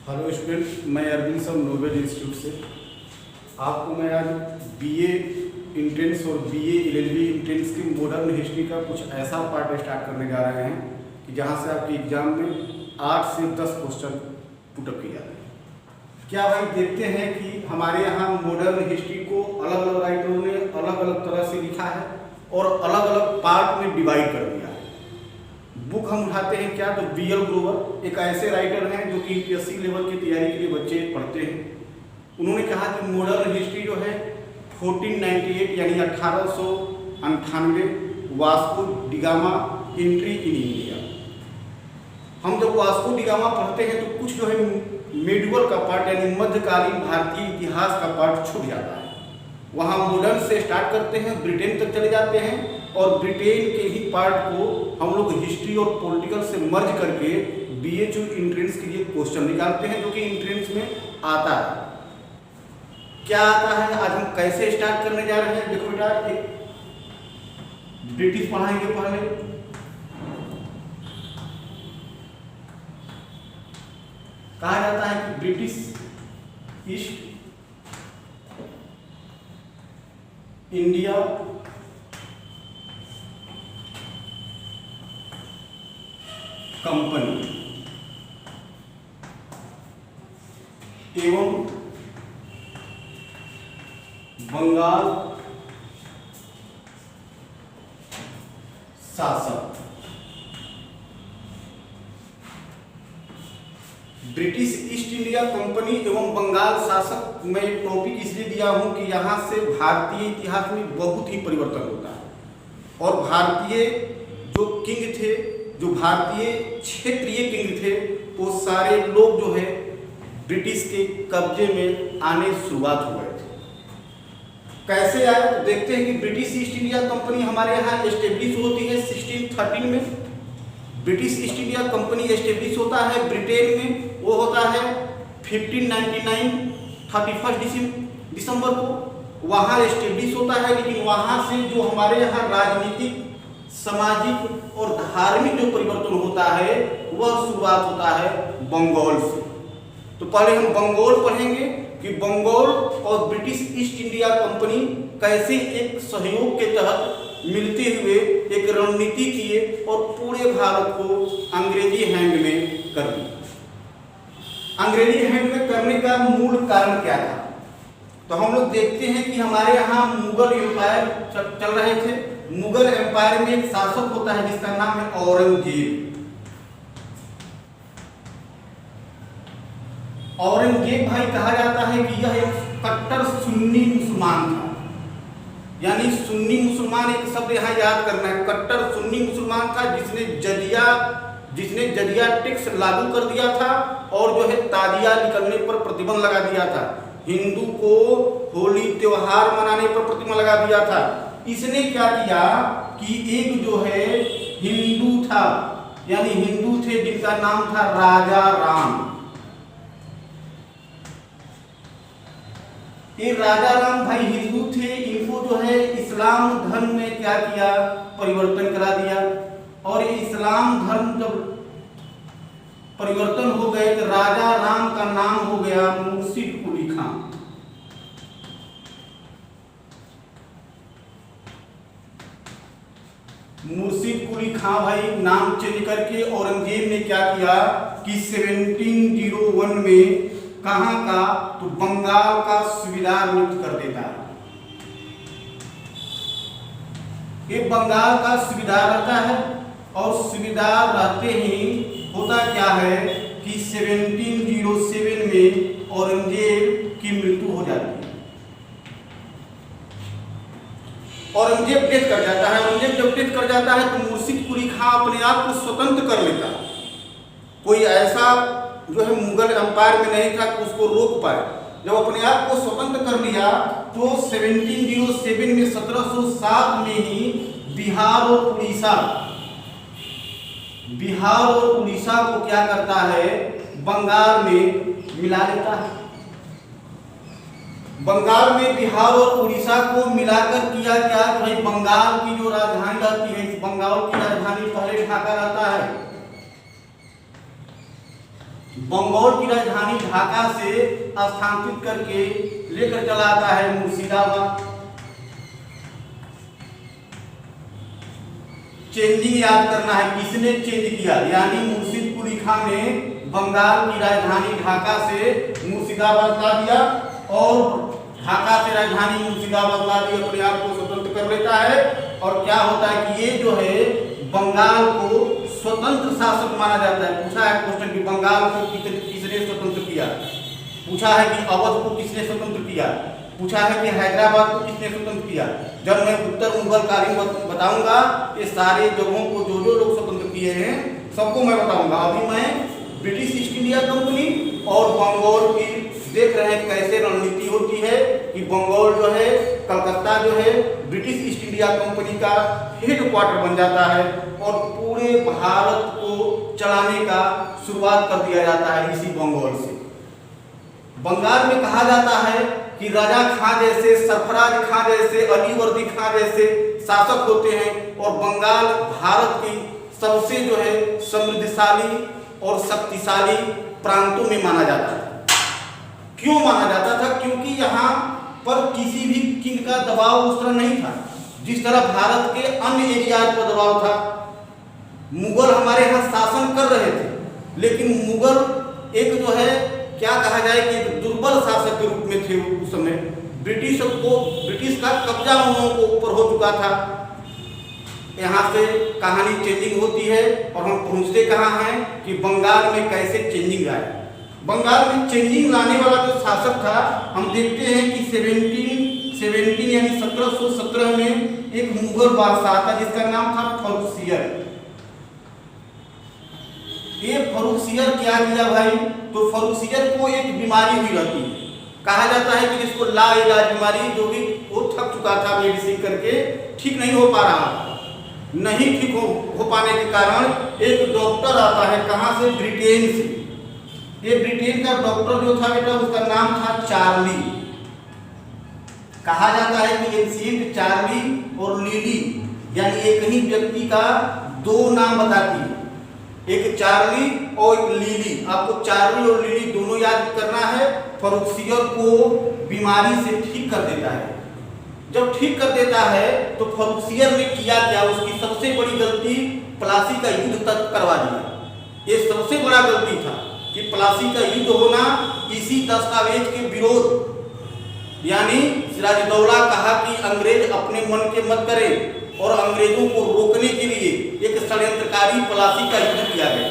Hello student, मैं Arvind sir Nobel institute से आपको मैं आज बीए इंट्रेंस और बीए एलएलबी इंट्रेंस की मॉडर्न हिस्ट्री का कुछ ऐसा पार्ट स्टार्ट करने जा रहे हैं कि जहां से आपके एग्जाम में 8 से 10 क्वेश्चन पुटअप किए जाते हैं। क्या भाई देखते हैं कि हमारे यहाँ मॉडर्न हिस्ट्री को अलग अलग राइटरों ने अलग अलग तरह से लिखा है और अलग अलग पार्ट में डिवाइड कर दिया है। बुक हम उठाते हैं क्या, तो बीएल ग्रोवर एक ऐसे राइटर हैं जो कि यूपीएससी लेवल की तैयारी के लिए बच्चे पढ़ते हैं। उन्होंने कहा कि मॉडर्न हिस्ट्री जो है 1498 यानी 1898 Vasco da Gama entry in India. हम जब वास्को डिगामा पढ़ते हैं तो कुछ जो है मेडुअल का पार्ट यानी मध्यकालीन भारतीय इतिहास का पार्ट छूट जाता है। वहाँ मॉडर्न से स्टार्ट करते हैं, ब्रिटेन तक चले जाते हैं और ब्रिटेन के ही पार्ट को हम लोग हिस्ट्री और पॉलिटिकल से मर्ज करके बीएचयू एंट्रेंस के लिए क्वेश्चन निकालते हैं जो कि एंट्रेंस में आता है। क्या आता है, आज हम कैसे स्टार्ट करने जा रहे हैं। देखो बेटा, एक ब्रिटिश पढ़ाएंगे पहले, कहा जाता है कि ब्रिटिश ईस्ट इंडिया कंपनी एवं बंगाल शासक। ब्रिटिश ईस्ट इंडिया कंपनी एवं बंगाल शासक मैं टॉपिक इसलिए दिया हूं कि यहां से भारतीय इतिहास में बहुत ही परिवर्तन होता है और भारतीय जो किंग थे, जो भारतीय क्षेत्रीय किंग थे, वो सारे लोग जो है ब्रिटिश के कब्जे में आने शुरुआत हो गए थे। कैसे आए तो देखते हैं कि ब्रिटिश ईस्ट इंडिया कंपनी हमारे यहाँ एस्टेब्लिश होती है 1613 में। British east India company establish होता है ब्रिटेन में, वो होता है 1599 31 दिसंबर को वहाँ एस्टेब्लिश होता है। लेकिन वहाँ से जो हमारे यहाँ राजनीतिक, सामाजिक और धार्मिक जो परिवर्तन होता है वह शुरुआत होता है बंगाल से। तो पहले हम बंगाल पढ़ेंगे कि बंगाल और ब्रिटिश ईस्ट इंडिया कंपनी कैसे एक सहयोग के तहत मिलते हुए एक रणनीति किए और पूरे भारत को अंग्रेजी हैंड में कर दी। अंग्रेजी हैंड में करने का मूल कारण क्या था, तो हम लोग देखते हैं कि हमारे यहाँ मुगल एम्पायर चल रहे थे। मुगल एम्पायर में एक शासक होता है जिसका नाम है औरंगजेब। औरंगजेब भाई कहा जाता है कि यह एक कट्टर सुन्नी मुसलमान था, यानी सुन्नी मुसलमान एक शब्द यहाँ याद करना है। कट्टर सुन्नी मुसलमान था जिसने जजिया टैक्स लागू कर दिया था और जो है ताजिया निकलने पर प्रतिबंध लगा दिया था। हिंदू को होली त्योहार मनाने पर प्रतिबंध लगा दिया था। इसने क्या किया कि एक जो है हिंदू था, यानी हिंदू थे जिनका नाम था राजा राम। ये राजा राम भाई हिंदू थे, इनको जो है इस्लाम धर्म में क्या किया, परिवर्तन करा दिया। और ये इस्लाम धर्म जब परिवर्तन हो गए तो राजा राम का नाम हो गया मुर्शिद कुली खां। मुर्शिद कुली खां भाई नाम चेंज करके औरंगजेब ने क्या किया कि 1701 में कहां का, तो बंगाल का सूबेदार नियुक्त कर देता है। ये बंगाल का सूबेदार रहता है और सूबेदार रहते ही होता क्या है कि 1707 में औरंगजेब की मृत्यु हो जाती है। औरंगजेब डेथ कर जाता है। औरंगजेब जब डेथ कर जाता है तो मुर्शिद कुली खां अपने आप को स्वतंत्र कर लेता है। कोई ऐसा जो है मुगल एम्पायर में नहीं था कि उसको रोक पाए। जब अपने आप को स्वतंत्र कर लिया तो 1707 में 1707 में ही बिहार और उड़ीसा को क्या करता है, बंगाल में मिला लेता है। बंगाल में बिहार और उड़ीसा को मिलाकर किया क्या, भाई बंगाल की जो राजधानी रहती है, बंगाल की राजधानी पहले ढाका रहता है, बंगाल की राजधानी ढाका से स्थानांतरित करके लेकर चला आता है मुर्शिदाबाद। चेंजिंग याद करना है, किसने चेंज किया, यानी मुर्शिद कुली खान ने बंगाल की राजधानी ढाका से मुर्शिदाबाद ला दिया और ढाका से राजधानी मुर्शिदाबाद ला दी, अपने आप को स्वतंत्र कर लेता है। और क्या होता है कि ये जो है बंगाल को स्वतंत्र शासक माना जाता है। पूछा है क्वेश्चन कि बंगाल को किसने स्वतंत्र किया, पूछा है कि अवध को किसने स्वतंत्र किया, पूछा है कि हैदराबाद को किसने स्वतंत्र किया। जब मैं उत्तर मुगल कालीन बताऊंगा ये सारे जगहों को जो जो लोग स्वतंत्र किए हैं सबको मैं बताऊंगा। अभी मैं ब्रिटिश ईस्ट इंडिया कंपनी और बंगाल की देख रहे हैं कैसे रणनीति होती है कि बंगाल जो है कलकत्ता जो है ब्रिटिश ईस्ट इंडिया कंपनी का हेडक्वार्टर बन जाता है और पूरे भारत को चलाने का शुरुआत कर दिया जाता है इसी बंगाल से। बंगाल में कहा जाता है कि राजा खां जैसे, सरफराज खां जैसे, अली वर्दी खां जैसे शासक होते हैं और बंगाल भारत की सबसे जो है समृद्धशाली और शक्तिशाली प्रांतों में माना जाता है। क्यों माना जाता था? क्योंकि यहाँ पर किसी भी किंग का दबाव उस तरह नहीं था जिस तरह भारत के अन्य एरियाज पर दबाव था। मुगल हमारे यहाँ शासन कर रहे थे, लेकिन मुगल एक जो है क्या कहा जाए कि एक दुर्बल शासक के रूप में थे उस समय। ब्रिटिश का कब्जा उन लोगों को ऊपर हो चुका था। यहाँ से कहानी चेंजिंग होती है और हम पहुँचते कहाँ हैं कि बंगाल में कैसे चेंजिंग आए। बंगाल में चेंजिंग लाने वाला जो शासक था, हम देखते हैं कि 1717 यानी 1717 में एक मुगल बादशाह था जिसका नाम था फर्रुखसियर। ये फर्रुखसियर क्या किया भाई, तो फर्रुखसियर को एक बीमारी हुई रहती है, कहा जाता है कि जिसको लाइलाज बीमारी, जो भी वो थक चुका था मेडिसिन करके, ठीक नहीं हो पा रहा, नहीं ठीक हो पाने के कारण एक डॉक्टर आता है, कहाँ से, ब्रिटेन से। ये ब्रिटेन का डॉक्टर जो था बेटा उसका नाम था चार्ली। कहा जाता है कि एंशिएंट चार्ली और लिली यानी एक ही व्यक्ति का दो नाम बताती है, एक चार्ली और एक लिली। आपको चार्ली और लिली दोनों याद करना है। फर्रुखसियर को बीमारी से ठीक कर देता है। जब ठीक कर देता है तो फर्रुखसियर ने किया क्या, उसकी सबसे बड़ी गलती प्लासी का युद्ध तक करवा दिया। ये सबसे बड़ा गलती था कि प्लासी का युद्ध होना इसी दस्तावेज के विरोध, यानी सिराजुद्दौला कहा कि अंग्रेज अपने मन के मत करें और अंग्रेजों को रोकने के लिए एक षड्यंत्रकारी प्लासी का युद्ध किया गया।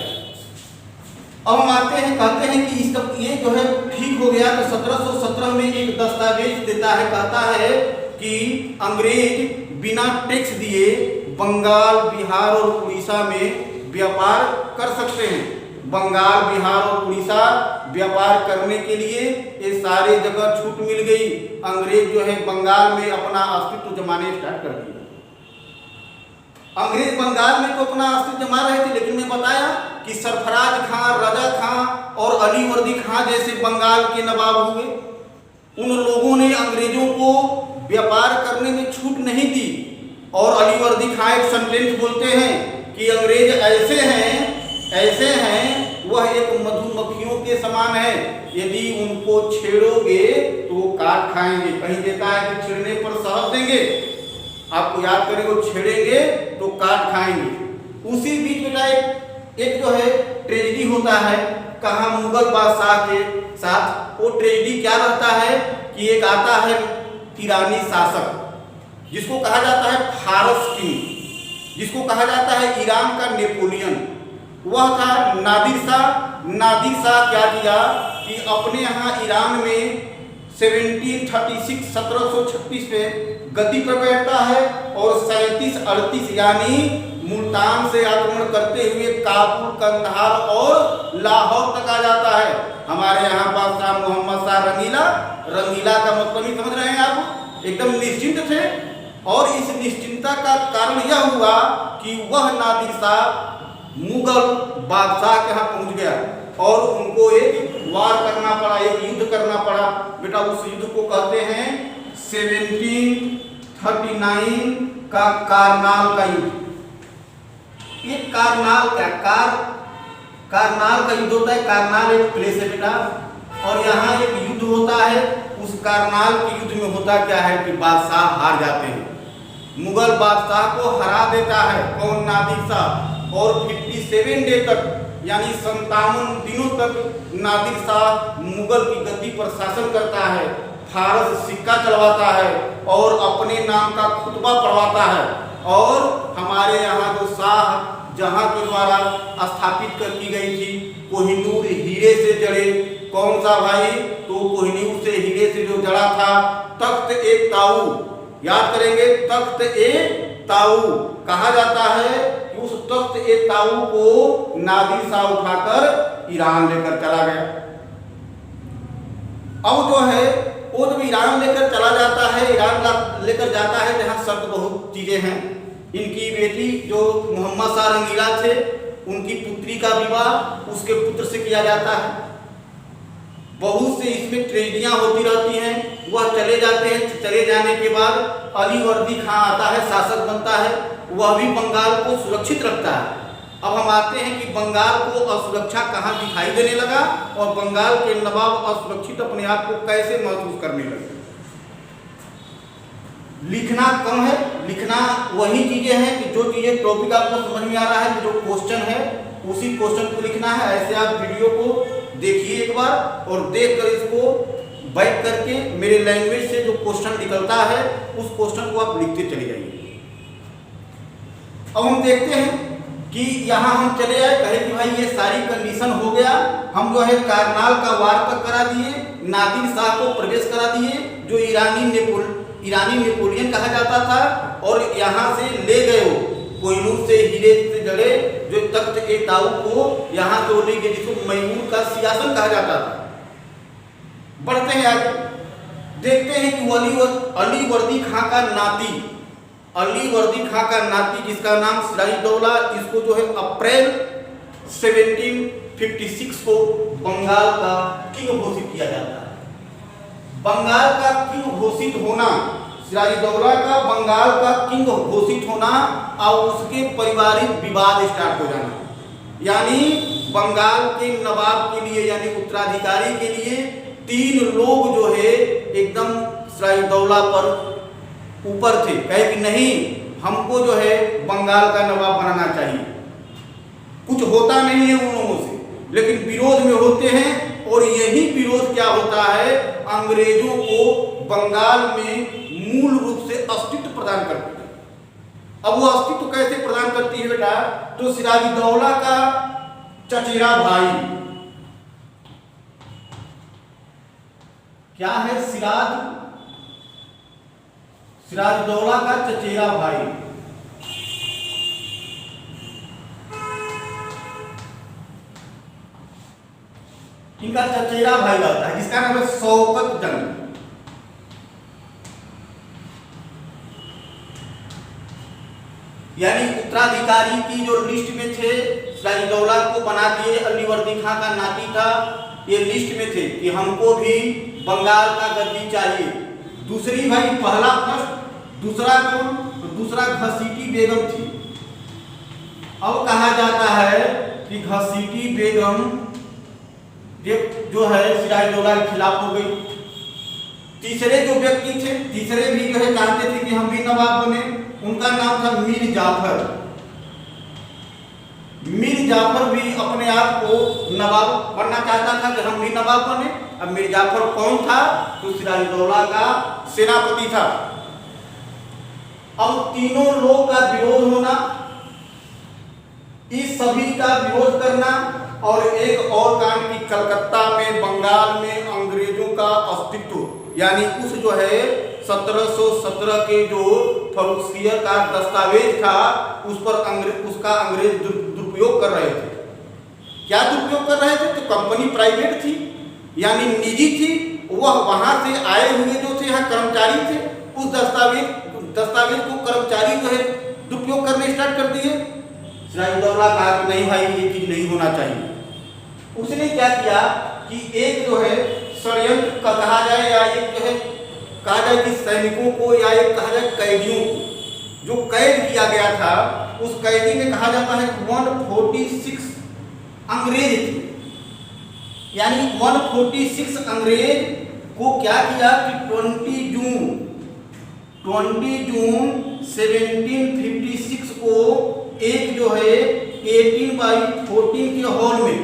अब हम आते हैं, कहते हैं कि इसका ये जो है ठीक हो गया तो 1717 में एक दस्तावेज देता है, कहता है कि अंग्रेज बिना टैक्स दिए बंगाल, बिहार और उड़ीसा में व्यापार कर सकते हैं। बंगाल, बिहार और उड़ीसा व्यापार करने के लिए ये सारे जगह छूट मिल गई। अंग्रेज जो है बंगाल में अपना अस्तित्व जमाने स्टार्ट कर दिया। अंग्रेज बंगाल में तो अपना अस्तित्व जमा रहे थे, लेकिन मैं बताया कि सरफराज खां, रजा खां और अली वर्दी खां जैसे बंगाल के नवाब हुए। उन लोगों ने अंग्रेजों को व्यापार करने में छूट नहीं दी। और अली वर्दी खां एक सेंटेंस बोलते हैं कि अंग्रेज ऐसे हैं वह एक मधुमक्खियों के समान है, यदि उनको छेड़ोगे तो वो काट खाएंगे। कहीं देता है कि छेड़ने पर शहद देंगे, आपको याद करेंगे, वो छेड़ेंगे तो काट खाएंगे। उसी बीच में एक जो है ट्रेजेडी होता है, कहाँ मुगल बादशाह के साथ। वो ट्रेजेडी क्या रहता है कि एक आता है ईरानी शासक जिसको कहा जाता है फारस किंग, जिसको कहा जाता है ईरान का नेपोलियन। वह था नादिर शाह। नादिर शाह क्या किया कि अपने यहाँ ईरान में 1736 में गद्दी पर बैठता है और 3738 यानी मुल्तान से आक्रमण करते हुए काबुल, कंधार और लाहौर तक आ जाता है। हमारे यहाँ बादशाह मोहम्मद शाह रंगीला का मतलब ही समझ रहे हैं आप, एकदम निश्चिंत थे। और इस निश्चिंतता का कारण यह हुआ कि वह नादिर शाह मुगल बादशाह के यहाँ पहुंच गया और उनको एक वार करना पड़ा, एक युद्ध करना पड़ा। बेटा उस युद्ध को कहते हैं 1739 का कारनाल का युद्ध। ये कारनाल क्या, कारनाल का युद्ध होता है। कारनाल एक प्लेस है बेटा, और यहाँ एक युद्ध होता है। उस कारनाल के युद्ध में होता क्या है कि बादशाह हार जाते हैं, मुगल बादशाह को हरा देता है कौन, नादिर शाह। और 57 डे तक यानी 57 दिनों तक नादिर शाह मुगल की गद्दी पर शासन करता है, फारस सिक्का चलवाता है और अपने नाम का खुतबा पढ़वाता है। और हमारे यहाँ जो शाह जहाँ के द्वारा स्थापित कर की गई थी, कोहिनूर हीरे से जड़े, कौन सा भाई, तो कोहिनूर से हीरे से जो जड़ा था तख्त ए ताऊ, याद करेंगे, तख्त ए ताऊ कहा जाता है कि उस तख्त ए ताऊ को नादिर शाह उठाकर ईरान लेकर चला गया। अब जो है वो जब ईरान लेकर चला जाता है, ईरान लेकर जाता है, जहाँ शर्त बहुत चीजें हैं। इनकी बेटी जो मोहम्मद शाह रंगीला थे, उनकी पुत्री का विवाह उसके पुत्र से किया जाता है। बहुत से इसमें ट्रेजडियां होती रहती हैं। वह चले जाते हैं, चले जाने के बाद अलीवर्दी खां आता है, शासक बनता है, वह भी बंगाल को सुरक्षित रखता है। अब हम आते हैं कि बंगाल को असुरक्षा कहाँ दिखाई देने लगा और बंगाल के नवाब असुरक्षित अपने आप को कैसे महसूस करने लगे। लिखना कम है, लिखना वही चीजें हैं कि जो चीजें टॉपिक आपको समझ में आ रहा है, जो क्वेश्चन है उसी क्वेश्चन को लिखना है। ऐसे आप वीडियो को देखिए एक बार और देखकर इसको बैक करके मेरे लैंग्वेज से जो क्वेश्चन निकलता है उस क्वेश्चन को आप लिखते चले जाइए। अब हम देखते हैं कि यहाँ हम चले आए, कहे कि भाई ये सारी कंडीशन हो गया, हम जो है कारनाल का वार तक करा दिए, नादिर शाह को प्रवेश करा दिए जो ईरानी नेपोलियन कहा जाता था, और यहाँ से ले गए वो कोहिनूर से हीरे से जड़े जो तख्त ए ताऊ को यहाँ से ले गए, जिसको मैमूर का सिंहासन कहा जाता था। बढ़ते हैं आगे, देखते हैं कि अलीवर्दी खां का नाती, अलीवर्दी खां का नाती जिसका नाम सिराजुद्दौला, इसको जो है अप्रैल 1756 को बंगाल का किंग घोषित किया जाता है। बंगाल का किंग घोषित होना, सिराजुद्दौला का बंगाल का किंग घोषित होना और उसके पारिवारिक विवाद स्टार्ट हो जाना, यानी बंगाल के नवाब के लिए यानी उत्तराधिकारी के लिए 3 लोग जो है एकदम सिराजुद्दौला पर ऊपर थे, कहे कि नहीं हमको जो है बंगाल का नवाब बनाना चाहिए। कुछ होता नहीं है उन लोगों से, लेकिन विरोध में होते हैं, और यही विरोध क्या होता है, अंग्रेजों को बंगाल में मूल रूप से अस्तित्व प्रदान करती है। अब वो अस्तित्व कैसे प्रदान करती है बेटा, तो सिराजुद्दौला का चचेरा भाई क्या है, सिराजुद्दौला का चचेरा भाई, इनका चचेरा भाई आता है जिसका नाम है शौकत जंग। यानी उत्तराधिकारी की जो लिस्ट में थे, सिराजुद्दौला को बना दिए, अलीवर्दी खां का नाती था, ये लिस्ट में थे कि हमको भी बंगाल का गद्दी चाहिए। दूसरी भाई पहला फर्स्ट, दूसरा कौन, तो दूसरा घसीटी बेगम थी। अब कहा जाता है कि घसीटी बेगम जो है सिराजुद्दौला के खिलाफ हो गई। तीसरे जो व्यक्ति थे, तीसरे भी जो है चाहते थे कि हम भी नवाब बने, उनका नाम था मीर जाफर। मीर जाफर भी अपने आप को नवाब बनना चाहता था कि हम भी नवाब बने। अब मीर जाफर कौन था, तो सिराजुद्दौला का सेनापति था। अब तीनों लोग का विरोध होना, इस सभी का विरोध करना, और एक और काम की कलकत्ता में बंगाल में अंग्रेजों का अस्तित्व, यानी उस जो है 1717 के जो फरुखसियर का दस्तावेज था उस पर उसका अंग्रेज दुरुपयोग कर रहे थे। क्या दुरुपयोग कर रहे थे, तो कंपनी प्राइवेट थी यानी निजी थी, वह वहां से आए हुए जो थे यहाँ कर्मचारी थे, उस दस्तावेज को कर्मचारी जो है दुरुपयोग करने स्टार्ट कर दिए। सिराजुद्दौला कहा कि नहीं भाई ये चीज नहीं होना चाहिए। उसने क्या किया कि एक जो है षड्यंत्र कहा जाए या एक जो है कहा जाए कि सैनिकों को या एक कहा जाए कैदियों को जो कैद किया गया था, उस कैदी में कहा जाता है 146 अंग्रेज थे। यानी 146 अंग्रेज को क्या किया कि 20 जून 1756 को एक जो है 18/14 के हॉल में,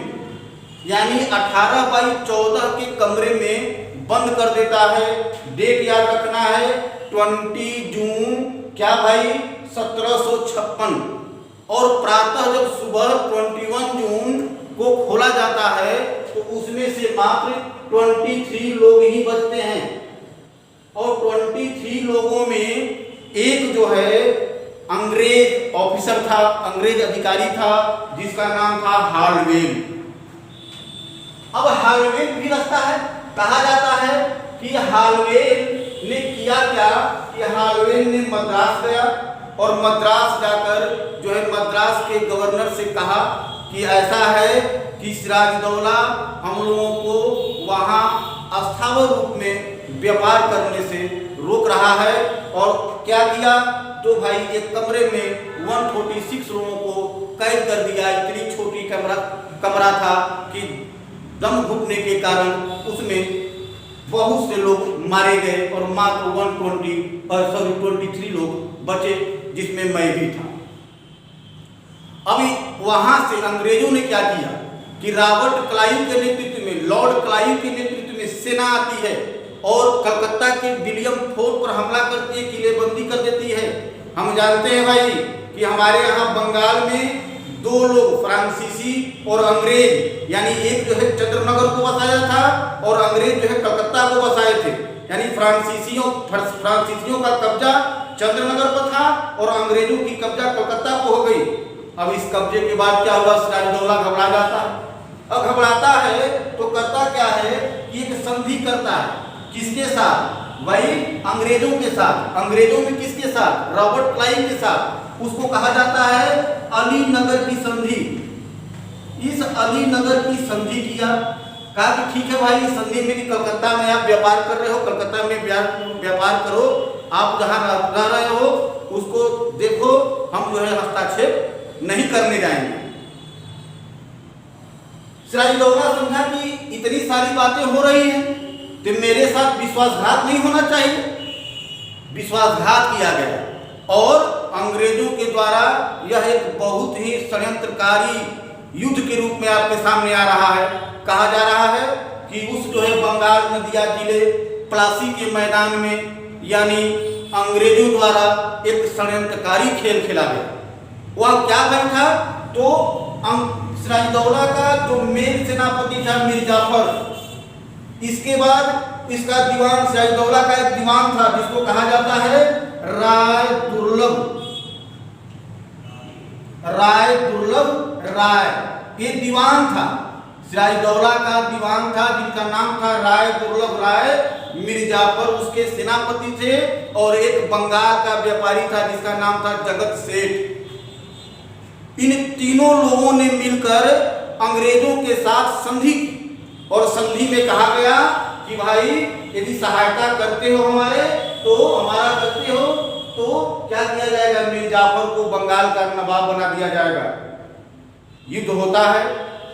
यानी 18/14 के कमरे में बंद कर देता है। डेट याद रखना है 20 जून क्या भाई 1756। और प्रातः जब सुबह 21 जून को खोला जाता है तो उसमें से मात्र 23 लोग ही बचते हैं। और 23 लोगों में एक जो है अंग्रेज ऑफिसर था, अंग्रेज अधिकारी था, जिसका नाम था हार्डवेल। अब हार्डवेल भी रखता है, कहा जाता है कि हार्डवेल ने किया क्या कि हार्डवेल ने मद्रास गया और मद्रास जाकर जो है मद्रास के गवर्नर से कहा कि ऐसा है कि सिराजउद्दौला हम लोगों को वहाँ अस्थावर रूप में व्यापार करने से रोक रहा है। और क्या किया तो भाई एक कमरे में 146 लोगों को कैद कर दिया। इतनी छोटी कमरा था कि दम घुटने के कारण उसमें बहुत से लोग मारे गए और मात्र 23 लोग बचे, जिसमें मैं भी था। अभी वहां से अंग्रेजों ने क्या किया कि रॉबर्ट क्लाइव के नेतृत्व में, लॉर्ड क्लाइव के नेतृत्व में सेना आती है और कलकत्ता के विलियम फोर्ट पर हमला करती है, किलेबंदी कर देती है। हम जानते हैं भाई कि हमारे यहाँ बंगाल में दो लोग फ्रांसीसी और अंग्रेज, यानी एक जो है चंद्रनगर को बसाया था और अंग्रेज जो है कलकत्ता को बसाए थे। यानी फ्रांसीसियों का कब्जा चंद्रनगर पर था और अंग्रेजों की कब्जा कलकत्ता को हो गई। अब इस कब्जे के बाद क्या हुआ, सिराजउद्दौला घबरा जाता है। अब घबराता है तो करता क्या है कि एक संधि करता है। किसके साथ? वही अंग्रेजों के साथ। अंग्रेजों में किसके साथ? रॉबर्ट क्लाइव के साथ। उसको कहा जाता है अलीनगर की संधि। इस अलीनगर की संधि किया, कहा कि ठीक है भाई, संधि में कि कलकत्ता में आप व्यापार कर रहे हो, कलकत्ता में व्यापार करो, आप जहां रह रहे हो उसको देखो, हम जो है हस्तक्षेप नहीं करने जाएंगे। सिराजउद्दौला समझा कि इतनी सारी बातें हो रही हैं तो मेरे साथ विश्वासघात नहीं होना चाहिए। विश्वासघात किया गया और अंग्रेजों के द्वारा यह एक बहुत ही षड्यंत्रकारी युद्ध के रूप में आपके सामने आ रहा है। कहा जा रहा है कि उस जो है बंगाल नदिया जिले प्लासी के मैदान में यानी अंग्रेजों द्वारा एक षड्यंत्रकारी खेल खेला गया। वह क्या खेल था? तो सिराजउद्दौला का जो मेन सेनापति था मीर जाफर, इसके बाद इसका दीवान, सिराजउद्दौला का एक दीवान था जिसको कहा जाता है राय दुर्लभ राय। ये दीवान था, सिराजउद्दौला का दीवान था जिनका नाम था राय दुर्लभ राय। मीर जाफर उसके सेनापति थे और एक बंगाल का व्यापारी था जिसका नाम था जगत सेठ। इन तीनों लोगों ने मिलकर अंग्रेजों के साथ संधि की और संधि में कहा गया कि भाई यदि सहायता करते हो हमारा करते हो तो क्या किया जाएगा, मीर जाफर को बंगाल का नवाब बना दिया जाएगा। युद्ध होता है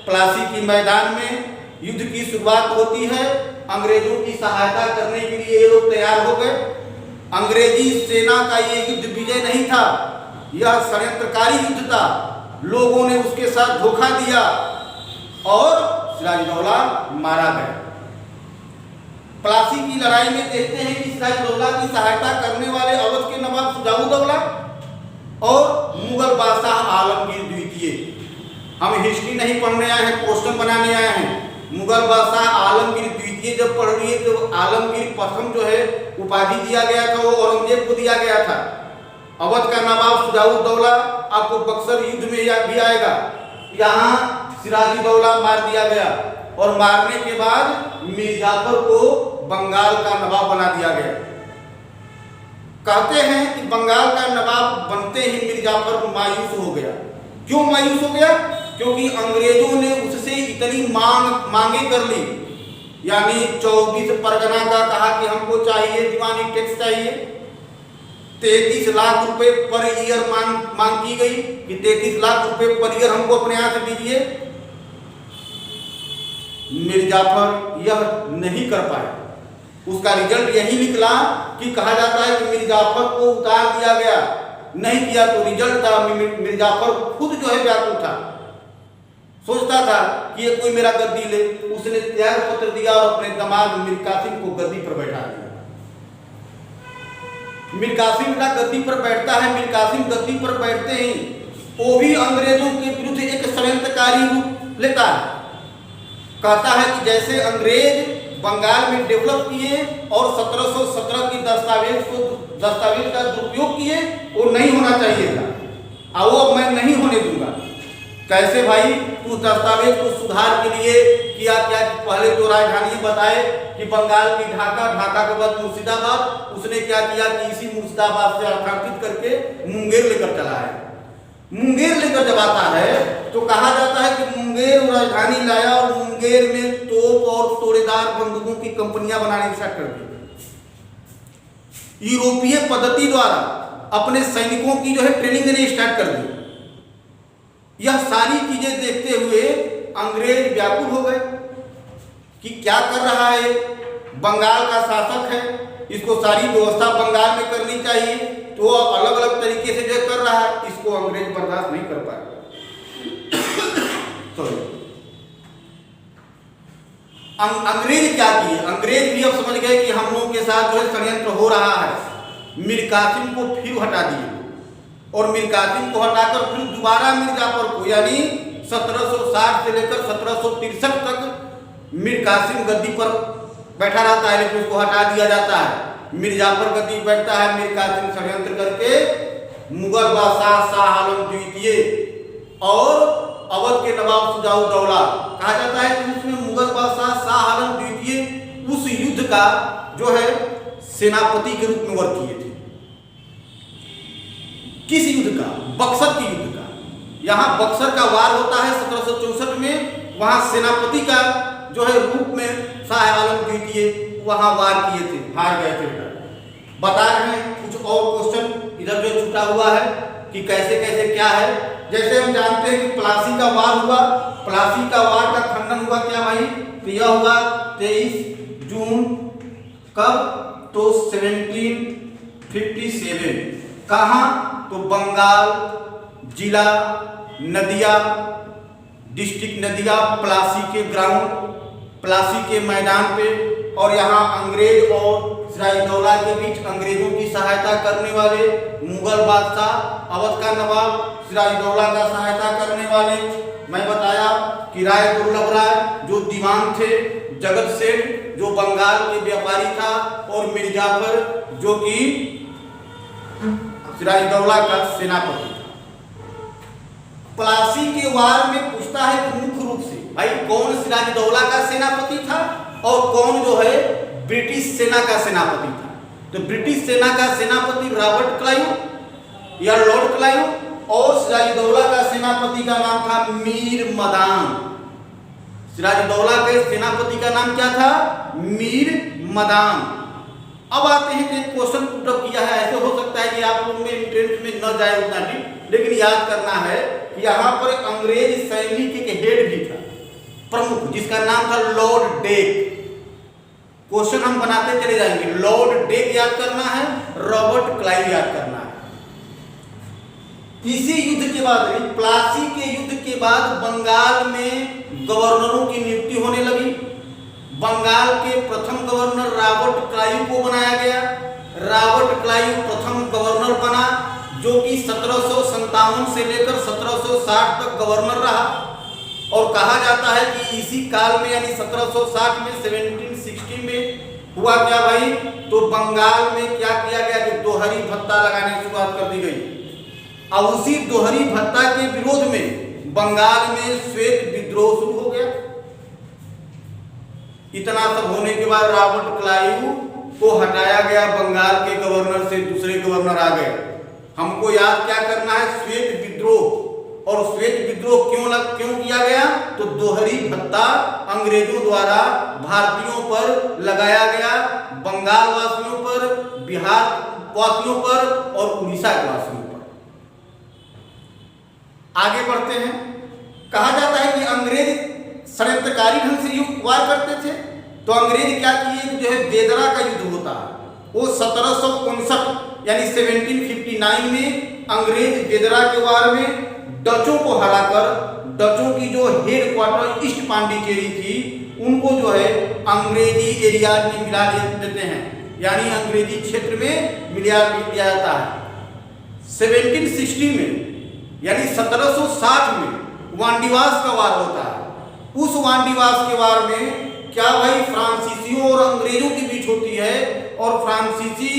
प्लासी के मैदान में, युद्ध की शुरुआत होती है। अंग्रेजों की सहायता करने के लिए ये लोग तैयार हो गए। अंग्रेजी सेना का ये युद्ध विजय नहीं था, यह षड्यंत्रकारी युद्ध था। लोगों ने उसके साथ धोखा दिया और सिराजउद्दौला मारा गया। प्लासी की लड़ाई में देखते हैं कि सिराजउद्दौला की सहायता करने वाले अवध के नवाब शुजाउद्दौला और मुगल बादशाह आलमगीर द्वितीय। हम हिस्ट्री नहीं पढ़ने आए हैं, क्वेश्चन बनाने आए हैं। मुगल बादशाह आलमगीर द्वितीय जब पढ़ लिए तो आलमगीर प्रथम जो है उपाधि दिया गया था, वो औरंगजेब को दिया गया था। अवध का नवाब शुजाउद्दौला आपको बक्सर युद्ध में भी आएगा। यहाँ सिराजउद्दौला मार दिया गया और मारने के बाद मीर जाफर को बंगाल का नवाब बना दिया गया। कहते हैं कि बंगाल का नवाब बनते ही मीर जाफर मायूस हो गया। क्यों मायूस हो गया? क्योंकि अंग्रेजों ने उससे इतनी मांगे कर ली, यानी 24 परगना का कहा कि हमको चाहिए, दीवानी टैक्स चाहिए। 33 लाख रुपए पर ईयर मांग की गई कि 33 लाख रुपए पर ईयर हमको अपने यहाँ से दीजिए। मीर जाफर यह नहीं कर पाए। उसका रिजल्ट यही निकला कि कहा जाता है कि मीर जाफर को उतार दिया गया, नहीं किया तो रिजल्ट था मीर जाफर खुद जो है व्याकुल था, सोचता था कि ये कोई मेरा गद्दी ले। उसने त्याग पत्र दिया और अपने दामाद मीर कासिम को गद्दी पर बैठा दिया। मीर कासिम ना गद्दी पर बैठता है। मीर कासिम गद्दी पर बैठते ही वो भी अंग्रेजों के विरुद्ध एक षड्यंत्रकारी रूप लेता है। कहता है कि जैसे अंग्रेज बंगाल में डेवलप किए और 1717 की दस्तावेज का दुरुपयोग किए, वो नहीं होना चाहिए था और वो मैं नहीं होने दूंगा। कैसे भाई? तू दस्तावेज को सुधार के लिए किया क्या? पहले तो राजधानी बताए कि बंगाल की ढाका, ढाका के बाद मुर्शिदाबाद। उसने क्या किया कि इसी मुर्शिदाबाद से अर्थांतरित करके मुंगेर लेकर चला है। मुंगेर लेकर जब आता है तो कहा जाता है कि मुंगेर राजधानी लाया और मुंगेर में तोप और तोड़ेदार बंदूकों की कंपनियां बनाने स्टार्ट कर दी। यूरोपीय पद्धति द्वारा अपने सैनिकों की जो है ट्रेनिंग देनी स्टार्ट कर दी। यह सारी चीजें देखते हुए अंग्रेज व्याकुल हो गए कि क्या कर रहा है, बंगाल का शासक है, इसको सारी व्यवस्था बंगाल में करनी चाहिए, तो अलग अलग तरीके से जो कर रहा है, इसको अंग्रेज बर्दाश्त नहीं कर पाएगा। अंग्रेज क्या किए? अंग्रेज भी अब समझ गए कि हम लोगों के साथ जो है षड्यंत्र हो रहा है। मीर कासिम को फिर हटा दिए और मीर कासिम को हटाकर फिर दोबारा मीर जाफर को, यानी 1760 से लेकर 1763 तक मीर कासिम गद्दी पर बैठा रहता है, लेकिन उसको हटा दिया जाता है। मीर जाफर गद्दी बैठता है। मीर कासिम षड्यंत्र करके मुगल बादशाह शाह आलम द्वितीय और अवध के नवाब शुजा-उद-दौला, कहा जाता है कि उसमें मुगल बादशाह शाह आलम द्वितीय उस युद्ध का जो है सेनापति के रूप में वर्क किए थे। किस युद्ध का? बक्सर के युद्ध का। यहाँ बक्सर का वार होता है 1764 में, वहां सेनापति का जो है रूप में शाह आलम द्वितीय वहां वार किए थे, हार गए थे। बता रहे हैं कुछ और क्वेश्चन इधर जो छूटा हुआ है कि कैसे कैसे क्या है। जैसे हम जानते हैं कि प्लासी का वार हुआ, प्लासी का वार का खंडन हुआ क्या भाई? तो यह हुआ 23 जून कब? तो 1757। कहाँ? तो बंगाल जिला नदिया, डिस्ट्रिक्ट नदिया, प्लासी के ग्राउंड, प्लासी के मैदान पे। और यहाँ अंग्रेज और सिराजुद्दौला के बीच अंग्रेजों की सहायता करने वाले मुगल बादशाह, अवध का नवाब, सिराजुद्दौला का सहायता करने वाले मैं बताया कि राय दुर्लभ राय जो दीवान थे, जगत सेठ जो बंगाल के व्यापारी था और मीर जाफर जो कि सिराजुद्दौला का सेनापति था। प्लासी के वार में पूछता है कि मुख्य रूप से भाई कौन सिराजुद्दौला का सेनापति था और कौन जो है ब्रिटिश सेना का सेनापति था। तो ब्रिटिश सेना का सेनापति रॉबर्ट क्लाइव या लॉर्ड क्लाइव और सिराजुद्दौला का सेनापति का नाम था मीर मदान। सिराजुद्दौला के सेनापति का नाम क्या था? मीर मदान। अब आते हैं कि क्वेश्चन पुटअप किया है, ऐसे हो सकता है कि आप लोग में इंट्रेंस में न जाए उतना डीप, लेकिन याद करना है कि यहाँ पर अंग्रेज सैनिक के हेड भी था, प्रमुख, जिसका नाम था लॉर्ड डेक। क्वेश्चन हम बनाते चले जाएंगे। लॉर्ड डेक याद करना है, रॉबर्ट क्लाइव याद करना है। इसी युद्ध के बाद, प्लासी के युद्ध के बाद बंगाल में गवर्नरों की नियुक्ति होने लगी। बंगाल के प्रथम गवर्नर रॉबर्ट क्लाइव को बनाया गया। रॉबर्ट क्लाइव प्रथम गवर्नर बना, जो कि 1757 से लेकर 1760 तक गवर्नर रहा। और कहा जाता है कि इसी काल में यानी 1760 में 1760 में हुआ क्या भाई? तो बंगाल में क्या किया गया कि दोहरी भत्ता लगाने की शुरुआत कर दी गई। अब उसी दोहरी भत्ता के विरोध में बंगाल में श्वेत विद्रोह शुरू हो गया। इतना सब होने के बाद रॉबर्ट क्लाइव को हटाया गया बंगाल के गवर्नर से, दूसरे गवर्नर आ गए। हमको याद क्या करना है? श्वेत विद्रोह। और श्वेत विद्रोह क्यों किया गया? तो दोहरी भत्ता अंग्रेजों द्वारा भारतीयों पर लगाया गया, बंगाल वासियों पर, बिहार वासियों पर और उड़ीसा के वासियों पर। आगे बढ़ते हैं। कहा जाता है कि अंग्रेज षड्यंत्रकारी ढंग से युद्ध वार करते थे। तो अंग्रेज क्या किए, जो है बेदरा का युद्ध होता है वो 1759 यानी 1759 में अंग्रेज बेदरा के वार में डचों को हराकर डचों की जो हेड क्वार्टर ईस्ट पांडिचेरी थी उनको जो है अंग्रेजी एरिया में मिला देते हैं, यानी अंग्रेजी क्षेत्र में मिला दिया जाता है। 1760 में यानी 1760 में वांडीवास का वार होता है। उस वांडीवास के वार में क्या भाई फ्रांसीसियों और अंग्रेजों के बीच होती है और फ्रांसीसी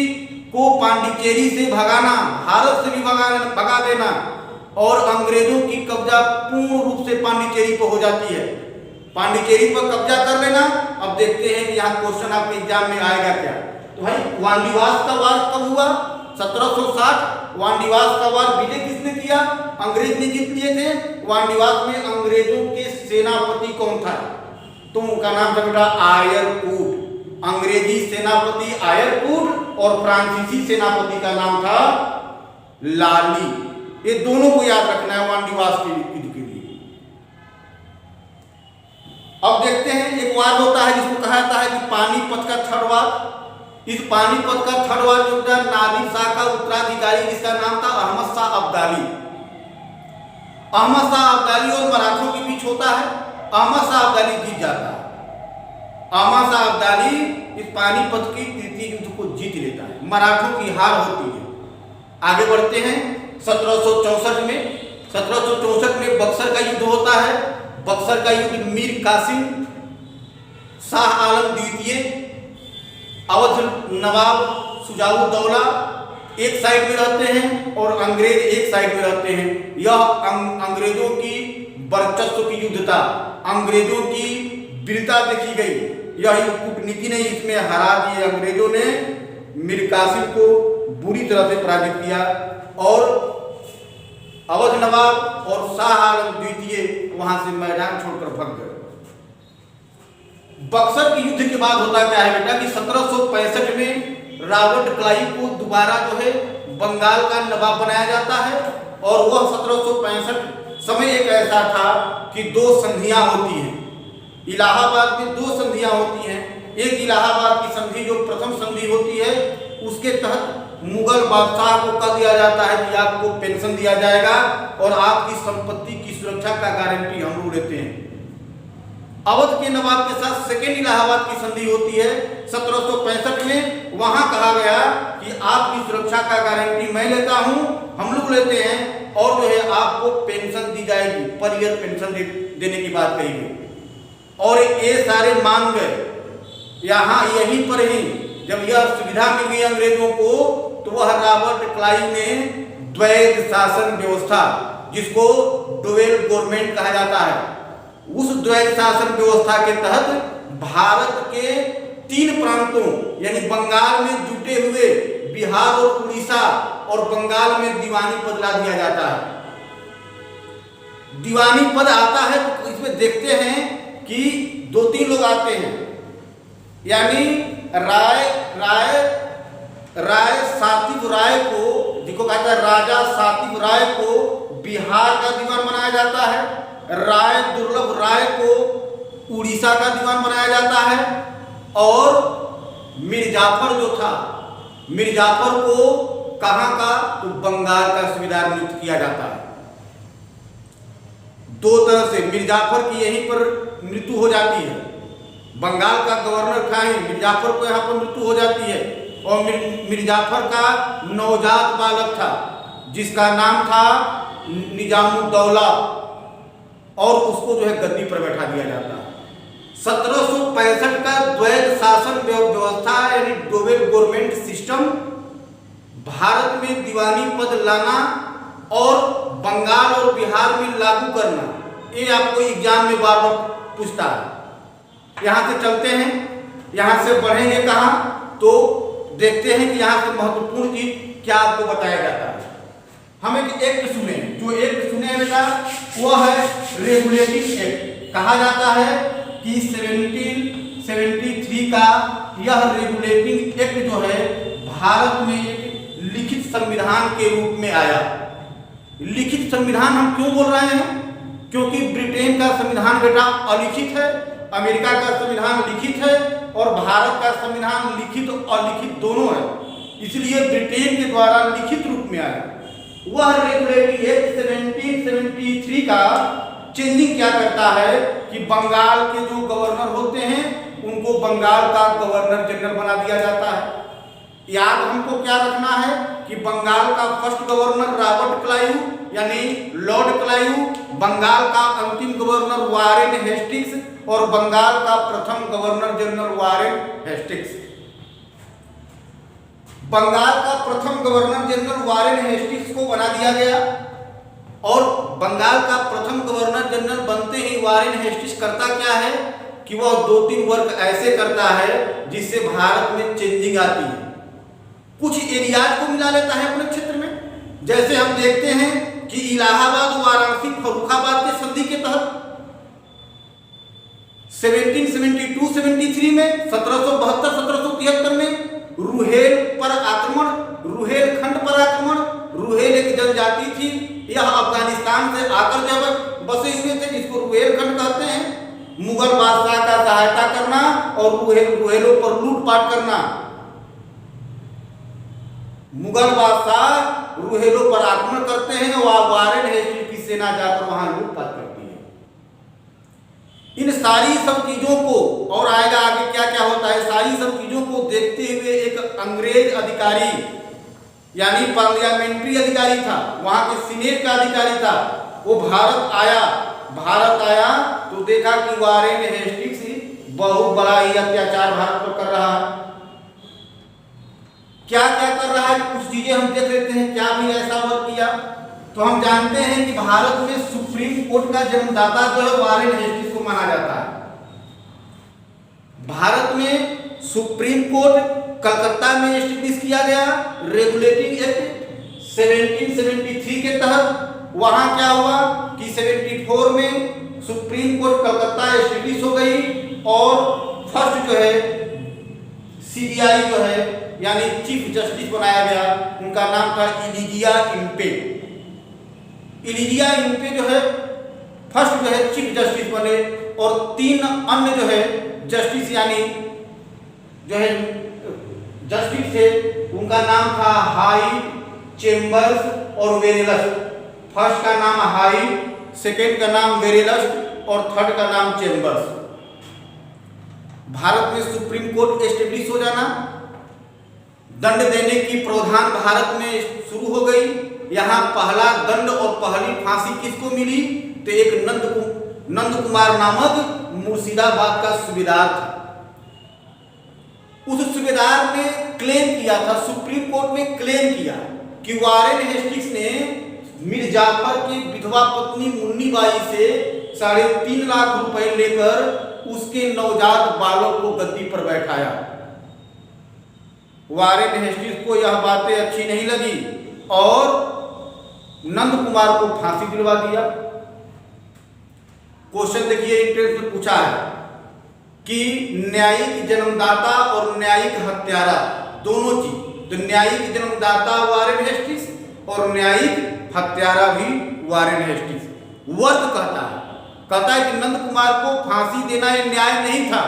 को पांडिचेरी से भगाना, भारत से भी भगा देना और अंग्रेजों की कब्जा पूर्ण रूप से पांडिचेरी पर हो जाती है। पांडिचेरी पर कब्जा कर लेना। अब देखते हैं कि यहाँ क्वेश्चन आपके एग्जाम में आएगा क्या। तो भाई वांडीवास का वार कब हुआ, 1760। वांडीवास का वार विजय किसने किया, अंग्रेज ने जीत लिए थे। वांडीवास में अंग्रेजों के सेनापति कौन था, तो उनका नाम था बेटा आयरकूट। अंग्रेजी सेनापति आयरकूट और फ्रांसीसी सेनापति का नाम था लाली। ये दोनों को याद रखना है वांडीवास के युद्ध के लिए। अब देखते हैं एक वार होता है जिसको कहा जाता है कि पानीपत का थर्ड वार। इस पानीपत का थर्ड वार जो था नादिर शाह का उत्तराधिकारी जिसका नाम था अहमद शाह अब्दाली। अहमद शाह अब्दाली और मराठों के बीच होता है। अहमद शाह अब्दाली जीत जाता है। अहमद शाह अब्दाली इस पानीपत की तृतीय युद्ध को जीत लेता है, मराठों की हार होती है। आगे बढ़ते हैं 1764 में। 1764 में बक्सर का युद्ध होता है। बक्सर का युद्ध मीर कासिम, शाह आलम द्वितीय, अवध नवाब सुजाउद्दौला एक साइड में रहते हैं और अंग्रेज एक साइड में रहते हैं। यह अंग्रेजों की वर्चस्व की युद्ध था, अंग्रेजों की वीरता देखी गई। यह कूटनीति ने इसमें हरा दिए। अंग्रेजों ने मीर कासिम को बुरी तरह से पराजित किया और अवध नवाब और शाह आलम द्वितीय वहां से मैदान छोड़कर भाग गए। बक्सर के युद्ध के बाद होता क्या है बेटा कि 1765 में रॉबर्ट क्लाइव को दोबारा जो है बंगाल का नवाब बनाया जाता है और वह 1765 समय एक ऐसा था कि दो संधियां होती हैं। इलाहाबाद में दो संधियां होती हैं। एक इलाहाबाद की संधि जो प्रथम संधि होती है उसके तहत मुगल बादशाह को कह दिया जाता है कि आपको पेंशन दिया जाएगा और आपकी संपत्ति की सुरक्षा का गारंटी हम लोग लेते हैं। अवध के नवाब के साथ सेकेंड इलाहाबाद की संधि होती है 1765 में। वहां कहा गया कि आपकी सुरक्षा का गारंटी मैं लेता हूं, हम लोग लेते हैं और जो है आपको पेंशन दी जाएगी, पर ईयर पेंशन देने की बात कही गई और ये सारे मान गए। यहाँ यहीं पर ही जब यह सुविधा मिल गई अंग्रेजों को तो वह रॉबर्ट क्लाइव ने द्वैध शासन व्यवस्था, जिसको डुवेल गवर्नमेंट कहा जाता है, उस द्वैध शासन व्यवस्था के तहत भारत के 3 प्रांतों यानी बंगाल में जुटे हुए बिहार और उड़ीसा और बंगाल में दीवानी पद ला दिया जाता है। दीवानी पद आता है तो इसमें देखते हैं कि 2-3 लोग आते हैं, यानी राय सातिब राय को, जिसको कहता है राजा सातिब राय को बिहार का दीवान बनाया जाता है। राय दुर्लभ राय को उड़ीसा का दीवान बनाया जाता है और मिर्जाफर जो था, मिर्जाफर को कहाँ का, तो बंगाल का सूबेदार नियुक्त किया जाता है। 2 तरह से मिर्जाफर की यहीं पर मृत्यु हो जाती है। बंगाल का गवर्नर था ही, मिर्जाफर को यहाँ पर मृत्यु हो जाती है और मिर्जाफर का नवजात बालक था जिसका नाम था निजामुद्दौला और उसको जो है गद्दी पर बैठा दिया जाता है। 1765 का द्वैध शासन व्यवस्था यानी डुवेल गवर्नमेंट सिस्टम भारत में दीवानी पद लाना और बंगाल और बिहार में लागू करना, ये आपको एग्जाम में बार बार पूछता है। यहाँ से चलते हैं, यहाँ से बढ़ेंगे कहाँ, तो देखते हैं कि यहाँ से महत्वपूर्ण चीज क्या आपको बताया जाता है। हम एक एक्ट सुने, जो एक्ट सुने बेटा वो है रेगुलेटिंग एक्ट। कहा जाता है कि 1773 का यह रेगुलेटिंग एक्ट जो है भारत में एक लिखित संविधान के रूप में आया। लिखित संविधान हम क्यों बोल रहे हैं, क्योंकि ब्रिटेन का संविधान बेटा अलिखित है, अमेरिका का संविधान लिखित है और भारत का संविधान लिखित और अलिखित दोनों है। इसलिए ब्रिटेन के द्वारा लिखित रूप में आया। वह रेगुलेटरी एक्ट 1773 का चेंजिंग क्या करता है कि बंगाल के जो गवर्नर होते हैं उनको बंगाल का गवर्नर जनरल बना दिया जाता है। याद हमको क्या रखना है कि बंगाल का फर्स्ट गवर्नर रॉबर्ट क्लाइव यानी लॉर्ड क्लाइव, बंगाल का अंतिम गवर्नर वारेन हेस्टिंग्स और बंगाल का प्रथम governor general Warren Hastings. Bengal का प्रथम गवर्नर जनरल वारेन हेस्टिंग्स को बना दिया गया और बंगाल का प्रथम गवर्नर जनरल बनते ही वारेन हेस्टिंग्स करता क्या है कि वह 2-3 वर्क ऐसे करता है जिससे भारत में चेंजिंग आती है। कुछ एरियाज को मिला लेता है अपने क्षेत्र में, जैसे हम देखते हैं कि इलाहाबाद, वाराणसी, फर्रुखाबाद के संधि के तहत 1772-73 में, 1772-1773 में रुहेल पर आक्रमण, रुहेलखंड पर आक्रमण। रुहेल एक जनजाति थी, यह अफगानिस्तान से आकर जब बसे हुए थे, जिसको रुहेलखंड कहते हैं। मुगल बादशाह का सहायता करना और रुहेलों पर लूटपाट करना। मुगल बादशाह रुहेलों पर आक्रमण करते हैं और वारेन हेस्टिंग्स की सेना जाकर वहां लूटपाट करती है। इन सारी सब चीजों को, और आएगा आगे क्या क्या होता है, सारी सब चीजों को देखते हुए एक अंग्रेज अधिकारी यानी पार्लियामेंट्री अधिकारी था, वहां के सीनेट का अधिकारी था, वो भारत आया तो देखा कि वारेन हेस्टिंग्स बहुत बड़ा ही अत्याचार भारत पर कर रहा है। क्या क्या कर रहा है, कुछ चीजें हम देख लेते हैं, क्या भी ऐसा वर्क किया। तो हम जानते हैं कि भारत में सुप्रीम कोर्ट का जन्मदाता जो है वारेन हेस्टिंग्स को माना जाता है। भारत में सुप्रीम कोर्ट कलकत्ता में एस्टेब्लिश किया गया रेगुलेटिंग एक्ट 1773 के तहत। वहां क्या हुआ कि 74 में सुप्रीम कोर्ट कलकत्ता एस्टेब्लिश हो गई और फर्स्ट जो है सीबीआई जो है यानी चीफ जस्टिस बनाया गया, उनका नाम था इलिजिया इम्पे। इलिजिया इम्पे जो है फर्स्ट जो है चीफ जस्टिस बने और 3 अन्य जो है जस्टिस यानी जो है जस्टिस थे, उनका नाम था हाइट, चेम्बर्स और वेरेलस। फर्स्ट का नाम हाइट, सेकेंड का नाम वेरेलस और थर्ड का नाम चेम्बर्स। भारत में सुप्रीम कोर्ट एस्टेब्लिश हो जाना, दंड देने की प्रावधान भारत में शुरू हो गई। यहाँ पहला दंड और पहली फांसी किसको मिली तो एक नंद कुमार नामक मुर्शिदाबाद का सूबेदार था। उस सूबेदार ने क्लेम किया था, सुप्रीम कोर्ट में क्लेम किया कि वारेन हेस्टिंग्स ने मीर जाफर की विधवा पत्नी मुन्नी बाई से 3.5 लाख रुपए लेकर उसके नवजात बालक को गद्दी पर बैठाया। वारेन हेस्टिंग्स को यह बातें अच्छी नहीं लगी और नंद कुमार को फांसी दिलवा दिया। क्वेश्चन देखिए इंट्रेंस में पूछा है कि न्यायिक जन्मदाता और न्यायिक हत्यारा दोनों चीज, तो न्यायिक जन्मदाता वारेन हेस्टिंग्स और न्यायिक हत्यारा भी वारेन हेस्टिंग्स। वर्क कहता है कि नंद कुमार को फांसी देना ये न्याय नहीं था,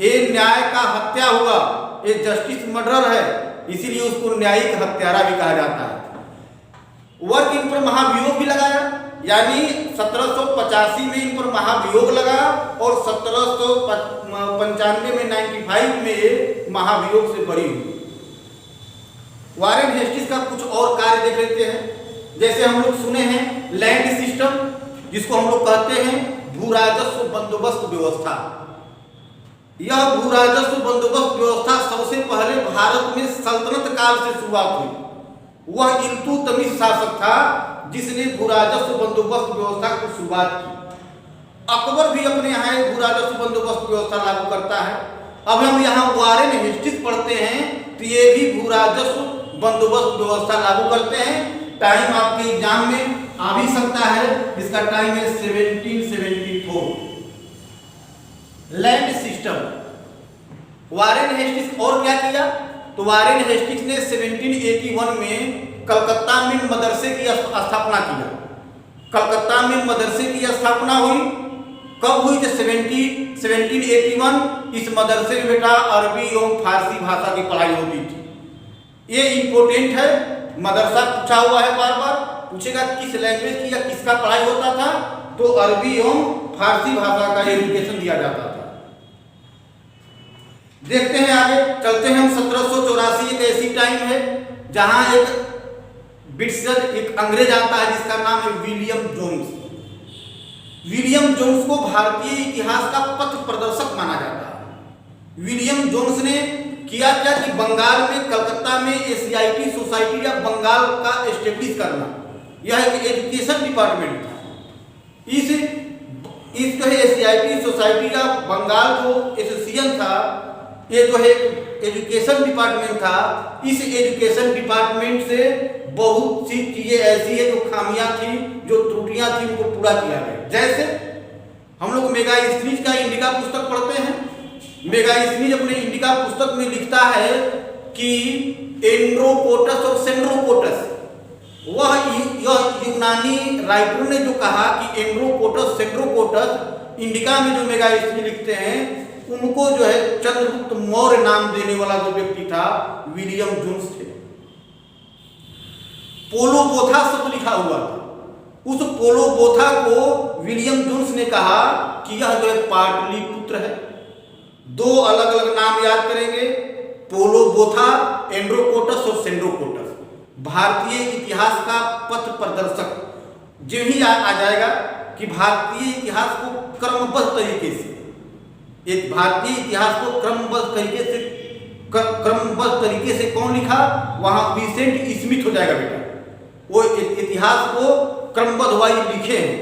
ये न्याय का हत्या हुआ, ये जस्टिस मर्डर है, इसीलिए उसको न्यायिक हत्यारा भी कहा जाता है। वर्क इन पर महाभियोग भी लगाया, यानी 1785 में इन पर महाभियोग लगा और 1795 में 95 में ये महाभियोग से बरी हुई। वारेन हेस्टिंग्स का कुछ और कार्य देख लेते हैं। जैसे हम लोग सुने हैं लैंड सिस्टम, जिसको हम लोग कहते हैं भू राजस्व बंदोबस्त व्यवस्था। यह भू राजस्व बंदोबस्त व्यवस्था सबसे पहले भारत में सल्तनत काल से शुरुआत हुई। वह इल्तुतमिश शासक था जिसने भू राजस्व बंदोबस्त व्यवस्था की शुरुआत की। अकबर भी अपने यहाँ भू राजस्व बंदोबस्त व्यवस्था लागू करता है। अब हम यहाँ वारेन हेस्टिंग्स पढ़ते हैं तो ये भी भू राजस्व बंदोबस्त व्यवस्था लागू करते हैं। टाइम आपके एग्जाम में आ भी सकता है, इसका टाइम है 1774। लैंड सिस्टम वारेन हेस्टिंग्स और क्या किया तो वारेन हेस्टिंग्स ने 1781 में कलकत्ता में मदरसे की स्थापना किया। कलकत्ता में मदरसे की स्थापना हुई। कब हुई? जब 1781 इस मदरसे में बेटा अरबी एवं फारसी भाषा की पढ़ाई होती थी। ये इम्पोर्टेंट है, मदरसा पूछा हुआ है, बार बार पूछेगा किस लैंग्वेज की या किसका पढ़ाई होता था, तो अरबी एवं फारसी भाषा का एजुकेशन दिया जाता था। देखते हैं आगे चलते हैं हम। 1784 एक ऐसी टाइम है जहां एक ब्रिटिशर, एक अंग्रेज आता है जिसका नाम है विलियम जोन्स। विलियम जोन्स को भारतीय इतिहास का पथ प्रदर्शक माना जाता है। विलियम जोन्स ने किया क्या कि बंगाल में, कलकत्ता में एशियाटिक सोसाइटी या बंगाल का एस्टेब्लिश करना, यह एक एजुकेशन डिपार्टमेंट था। इस जो है एशियाटिक सोसाइटी का बंगाल जो एसोसिएशन था, ये जो है एजुकेशन डिपार्टमेंट था। इस एजुकेशन डिपार्टमेंट से बहुत सी चीजें ऐसी है जो खामियां थी, जो त्रुटियां थी, उनको पूरा किया गया। जैसे हम लोग मेगास्थनीज का इंडिका पुस्तक पढ़ते हैं। मेगास्थनीज अपने इंडिका पुस्तक में लिखता है कि एंड्रोकोटस और सेंड्रोकोटस, वह यूनानी राइटर ने जो कहा कि एंड्रोकोटस सेंड्रोकोटस, इंडिका में जो मेगास्थनी लिखते हैं उनको जो है चंद्रगुप्त मौर्य नाम देने वाला जो व्यक्ति था विलियम जोन्स थे। पोलोबोथा शब्द लिखा हुआ था। उस पोलोबोथा को विलियम जोन्स ने कहा कि यह जो है पाटलिपुत्र है। दो अलग अलग नाम याद करेंगे, पोलोबोथा, एंड्रोकोटस और सेंड्रोकोटस। भारतीय इतिहास का पथ प्रदर्शक जो ही आ जाएगा कि भारतीय इतिहास को क्रमबद्ध तरीके से, एक भारतीय इतिहास को क्रमबद्ध तरीके से कौन लिखा, वहां विसेंट स्मिथ हो जाएगा बेटा। वो इतिहास को क्रमबद्ध वाइज लिखे हैं।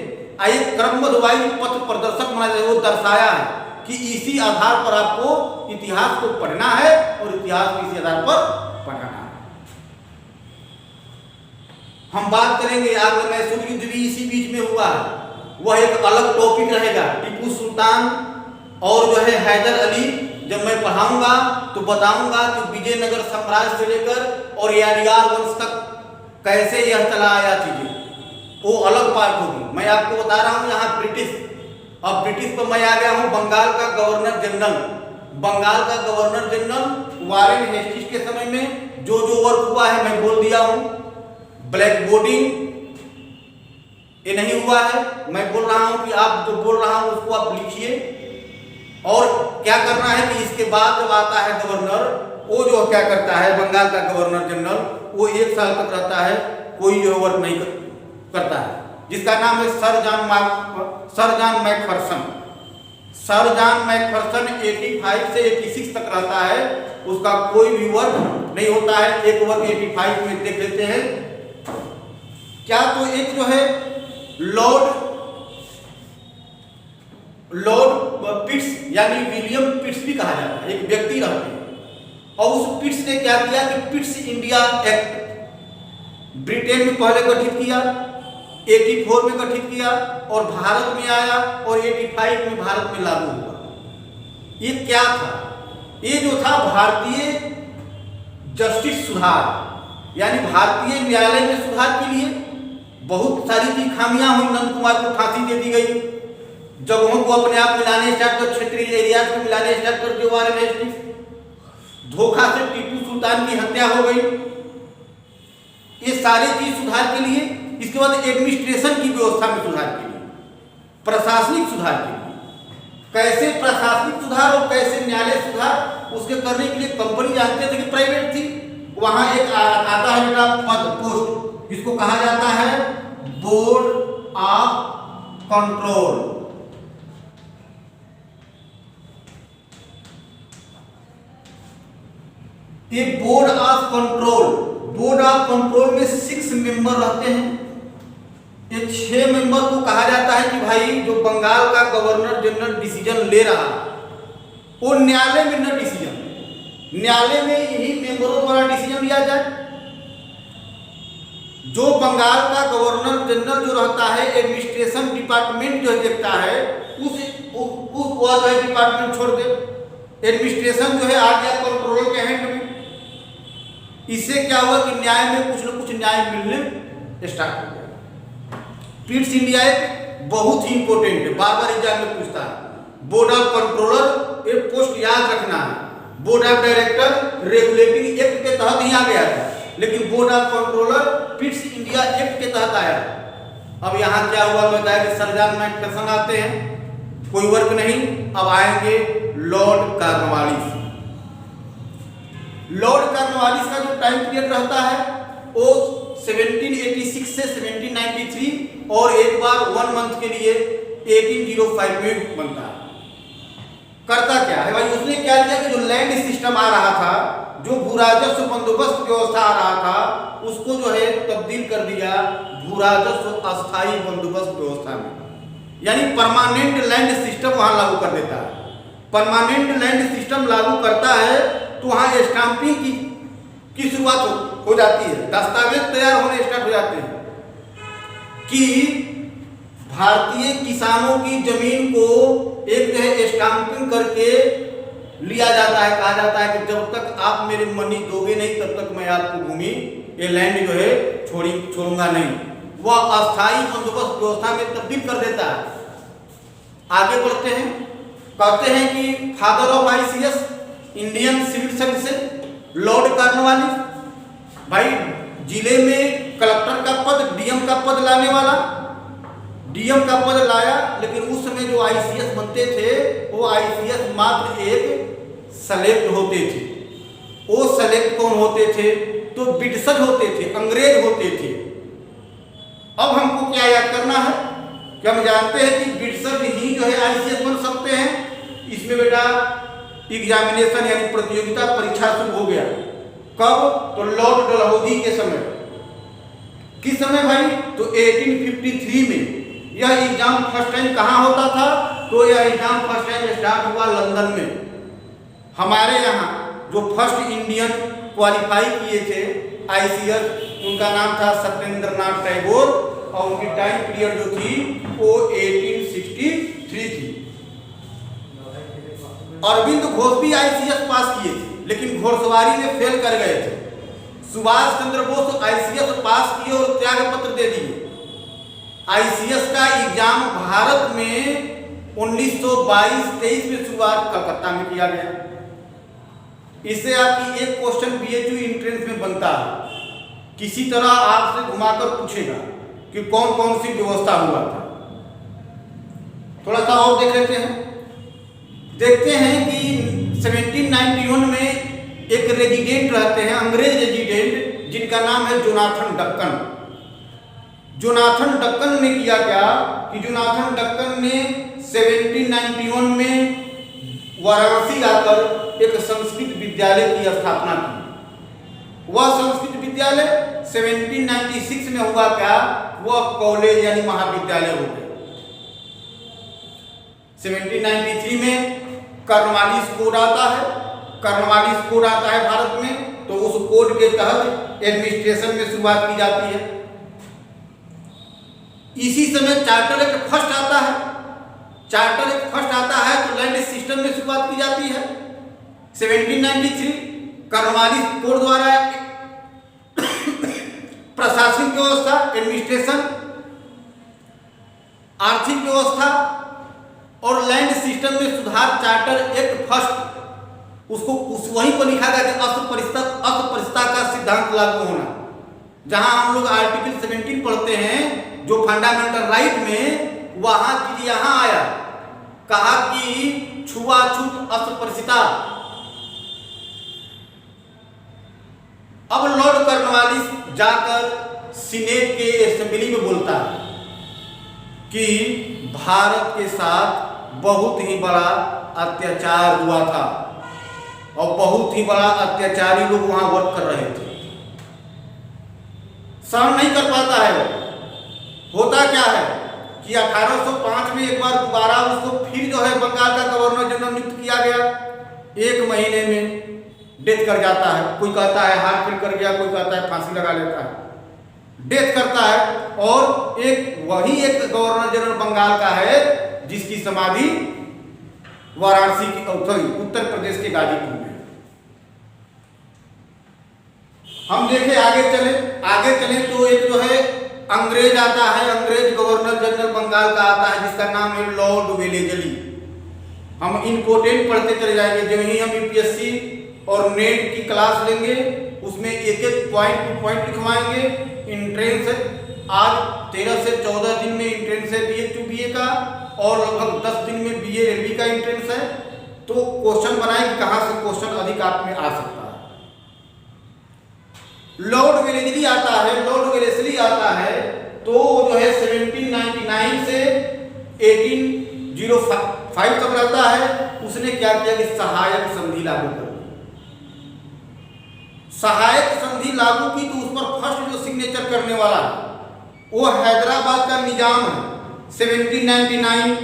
एक क्रमबद्ध वाइज पथ प्रदर्शक माना जाए, वो दर्शाया है कि इसी आधार पर आपको इतिहास को पढ़ना है और इतिहास को इसी आधार पर पढ़ाना है। हम बात करेंगे आगरा मैसूर युद्ध भी इसी बीच में हुआ है, वह एक अलग टॉपिक रहेगा। टीपू सुल्तान और जो है हैदर अली, जब मैं पढ़ाऊंगा तो बताऊंगा कि विजयनगर साम्राज्य से लेकर और यादगार वंश तक कैसे यह चला आया चीजें, वो अलग पार्ट होगी। मैं आपको बता रहा हूं यहाँ ब्रिटिश, अब ब्रिटिश पर मैं आ गया हूं बंगाल का गवर्नर जनरल। बंगाल का गवर्नर जनरल वारेन हेस्टिंग्स के समय में जो जो वर्क हुआ है मैं बोल दिया हूं। ब्लैक बोर्डिंग ये नहीं हुआ है, मैं बोल रहा हूं कि आप जो बोल रहा हूं उसको आप लिखिए। और क्या करना है कि इसके बाद जब आता है गवर्नर, वो जो क्या करता है बंगाल का गवर्नर जनरल, वो 1 साल तक रहता है, कोई जो वर्क नहीं करता है, जिसका नाम है sir John Macpherson. Sir John Macpherson 85 से 86 तक रहता है, उसका कोई भी वर्क नहीं होता है। एक वर्क 85 में देख लेते हैं क्या, तो एक जो है लॉर्ड पिट्स यानी विलियम पिट्स भी कहा जाता है, एक व्यक्ति रहते हैं। और उस पिट्स ने क्या किया कि पिट्स इंडिया एक्ट ब्रिटेन में पहले गठित किया, 84 में गठित किया और भारत में आया और 85 में भारत में लागू हुआ। ये क्या था? ये जो था भारतीय जस्टिस सुधार, यानी भारतीय न्यायालय में सुधार के लिए बहुत सारी की खामियां हुई। नंद कुमार को फांसी दे दी गई, जगहों को अपने आप मिलाने स्टार्ट कर, क्षेत्रीय एरिया को मिलाने स्टार्ट कर दिया वारेन हेस्टिंग्स। धोखा से टीपू सुल्तान की हत्या हो गई। ये सारे चीज सुधार के लिए। इसके बाद एडमिनिस्ट्रेशन की व्यवस्था में सुधार के लिए, प्रशासनिक सुधार के लिए, कैसे प्रशासनिक सुधार और कैसे न्यायालय सुधार, उसके करने के लिए कंपनी जानते थे कि प्राइवेट थी, वहां एक आता है बेटा पद, पोस्ट, जिसको कहा जाता है बोर्ड ऑफ कंट्रोल। ये बोर्ड ऑफ कंट्रोल में 6 मेंबर रहते हैं। ये 6 मेंबर को कहा जाता है कि भाई जो बंगाल का गवर्नर जनरल डिसीजन ले रहा है वो न्यायालय में न डिसीजन, न्यायालय में इन्हीं मेंबरों द्वारा डिसीजन लिया जाए। जो बंगाल का गवर्नर जनरल जो रहता है, एडमिनिस्ट्रेशन डिपार्टमेंट जो देखता है, उस डिपार्टमेंट छोड़ दे, एडमिनिस्ट्रेशन जो है आ गया कंट्रोलर के हैंड में। इससे क्या हुआ कि न्याय में कुछ न कुछ न्याय मिलने स्टार्ट हो गया। पिट्स इंडिया एक्ट बहुत ही इंपॉर्टेंट है, बार बार एग्जाम में पूछता है। बोर्ड ऑफ कंट्रोलर एक पोस्ट याद रखना है। Board of director regulatory act के तहत ही आ गया था, लेकिन board of controller Pitt's India act के तहत आया। अब यहाँ क्या हुआ बताया कि सरजान मैक्फेरसन आते हैं, कोई वर्क नहीं। अब आएंगे लॉर्ड कॉर्नवालिस। लॉर्ड कॉर्नवालिस का जो टाइम पीरियड रहता है वो 1786 से 1793 और एक बार 1 मंथ के लिए 1805 में बनता है। करता क्या है भाई, उसने क्या किया कि जो लैंड सिस्टम आ रहा था, जो भू राजस्व बंदोबस्त व्यवस्था आ रहा था, उसको जो है तब्दील कर दिया भू राजस्व अस्थायी बंदोबस्त व्यवस्था में, यानी परमानेंट लैंड सिस्टम वहां लागू कर देता है। परमानेंट लैंड सिस्टम लागू करता है तो वहां स्टाम्पिंग की शुरुआत हो जाती है, दस्तावेज तैयार होने स्टार्ट हो जाते हैं कि भारतीय किसानों की जमीन को एक जो है स्टाम्पिंग करके लिया जाता है। कहा जाता है कि जब तक आप मेरे मनी दोगे नहीं तब तक मैं आपको भूमि ये लैंड जो है छोड़ूंगा नहीं। वह अस्थायी बंदोबस्त व्यवस्था में तब्दील कर देता है। आगे बढ़ते हैं, कहते हैं कि father of ICS Indian civil services lord Cornwallis, भाई जिले में कलेक्टर का पद, डीएम का पद लाने वाला, डीएम का पद लाया। लेकिन उस समय जो आईसीएस बनते थे वो आईसीएस मात्र एक सेलेक्ट होते थे। वो सेलेक्ट कौन होते थे? तो ब्रिटिशर होते थे, अंग्रेज होते थे। अब हमको क्या याद करना है कि हम जानते हैं कि ब्रिटिशर ही जो है आईसीएस बन सकते हैं। इसमें बेटा एग्जामिनेशन यानी प्रतियोगिता परीक्षा शुरू हो गया। कब? तो लॉर्ड डलहौजी के समय। किस समय भाई? तो 1853 में। यह एग्जाम फर्स्ट टाइम कहाँ होता था? तो यह एग्जाम फर्स्ट टाइम स्टार्ट हुआ लंदन में। हमारे यहाँ जो फर्स्ट इंडियन क्वालिफाई किए थे आईसीएस, उनका नाम था सत्येंद्रनाथ टैगोर और उनकी टाइम पीरियड जो थी वो 1863 थी। अरविंद घोष भी आईसीएस पास किए थे, लेकिन घोड़सवारी में फेल कर गए थे। सुभाष चंद्र बोस आईसीएस पास किए और त्याग पत्र दे दिए। आईसीएस का एग्जाम भारत में 1922-23 में शुरुआत कलकत्ता में किया गया। इससे आपकी एक क्वेश्चन बीएचयू एंट्रेंस में बनता है, किसी तरह आपसे घुमाकर पूछेगा कि कौन कौन सी व्यवस्था हुआ था। थोड़ा सा और देख लेते हैं। देखते हैं कि 1791 में एक रेजिडेंट रहते हैं, अंग्रेज रेजिडेंट, जिनका नाम है जोनाथन डक्कन। जोनाथन डक्कन ने किया क्या कि जोनाथन डक्कन ने 1791 में वाराणसी आकर एक संस्कृत विद्यालय की स्थापना की। वह संस्कृत विद्यालय 1796 में हुआ क्या? वह कॉलेज यानी महाविद्यालय हो गया। 1793 में कॉर्नवालिस कोड आता है। कॉर्नवालिस कोड आता है भारत में, तो उस कोड के तहत एडमिनिस्ट्रेशन में शुरुआत की जाती है। इसी समय चार्टर एक्ट फर्स्ट आता है। चार्टर एक्ट फर्स्ट आता है तो लैंड सिस्टम में शुरुआत की जाती है 1793। कॉर्नवालिस कोड द्वारा प्रशासनिक व्यवस्था, एडमिनिस्ट्रेशन, आर्थिक व्यवस्था और लैंड सिस्टम में सुधार चार्टर एक्ट फर्स्ट, उसको वहीं पर लिखा गया कि अस्पृश्यता का सिद्धांत लागू होना। जहां हम लोग आर्टिकल 17 पढ़ते हैं जो फंडामेंटल राइट में, वहां चीज यहां आया, कहा कि छुआछूत अस्पृश्यता। अब लॉर्ड कॉर्नवालिस जाकर सीनेट के असेंबली में बोलता है कि भारत के साथ बहुत ही बड़ा अत्याचार हुआ था और बहुत ही बड़ा अत्याचारी लोग वहां वर्क कर रहे थे। सहन नहीं कर पाता है। होता क्या है कि 1805 में एक बार दोबारा उसको फिर जो है बंगाल का गवर्नर जनरल नियुक्त किया गया। 1 महीने में डेथ कर जाता है। कोई कहता है हार्ट फेल कर गया, कोई कहता है फांसी लगा लेता है। डेथ करता है और वही एक गवर्नर जनरल बंगाल का है जिसकी समाधि वाराणसी की उत्तर प्रदेश के गाजीपुर में। हम देखें आगे चले तो एक जो है अंग्रेज आता है, अंग्रेज गवर्नर गवर्नर जनरल बंगाल का आता है जिसका नाम है लॉर्ड वेलेजली। हम इम्पोर्टेंट पढ़ते चले जाएंगे। जब ही हम यूपीएससी और नेट की क्लास लेंगे उसमें एक एक पॉइंट टू पॉइंट लिखवाएंगे। इंट्रेंस है, आज 13 से 14 दिन में इंट्रेंस है बीए टू बीए का, और लगभग 10 दिन में बीए एलबी का इंट्रेंस है। तो क्वेश्चन बनाए कि कहां से क्वेश्चन अधिक आप में आ सकता है। लॉर्ड वेलेजली आता है, लॉर्ड वेलेजली आता है तो जो है 1799 से 1805 तक रहता है। उसने क्या किया कि सहायक संधि लागू कर दी। सहायक संधि लागू की तो उस पर फर्स्ट जो सिग्नेचर करने वाला वो हैदराबाद का निजाम है। 1799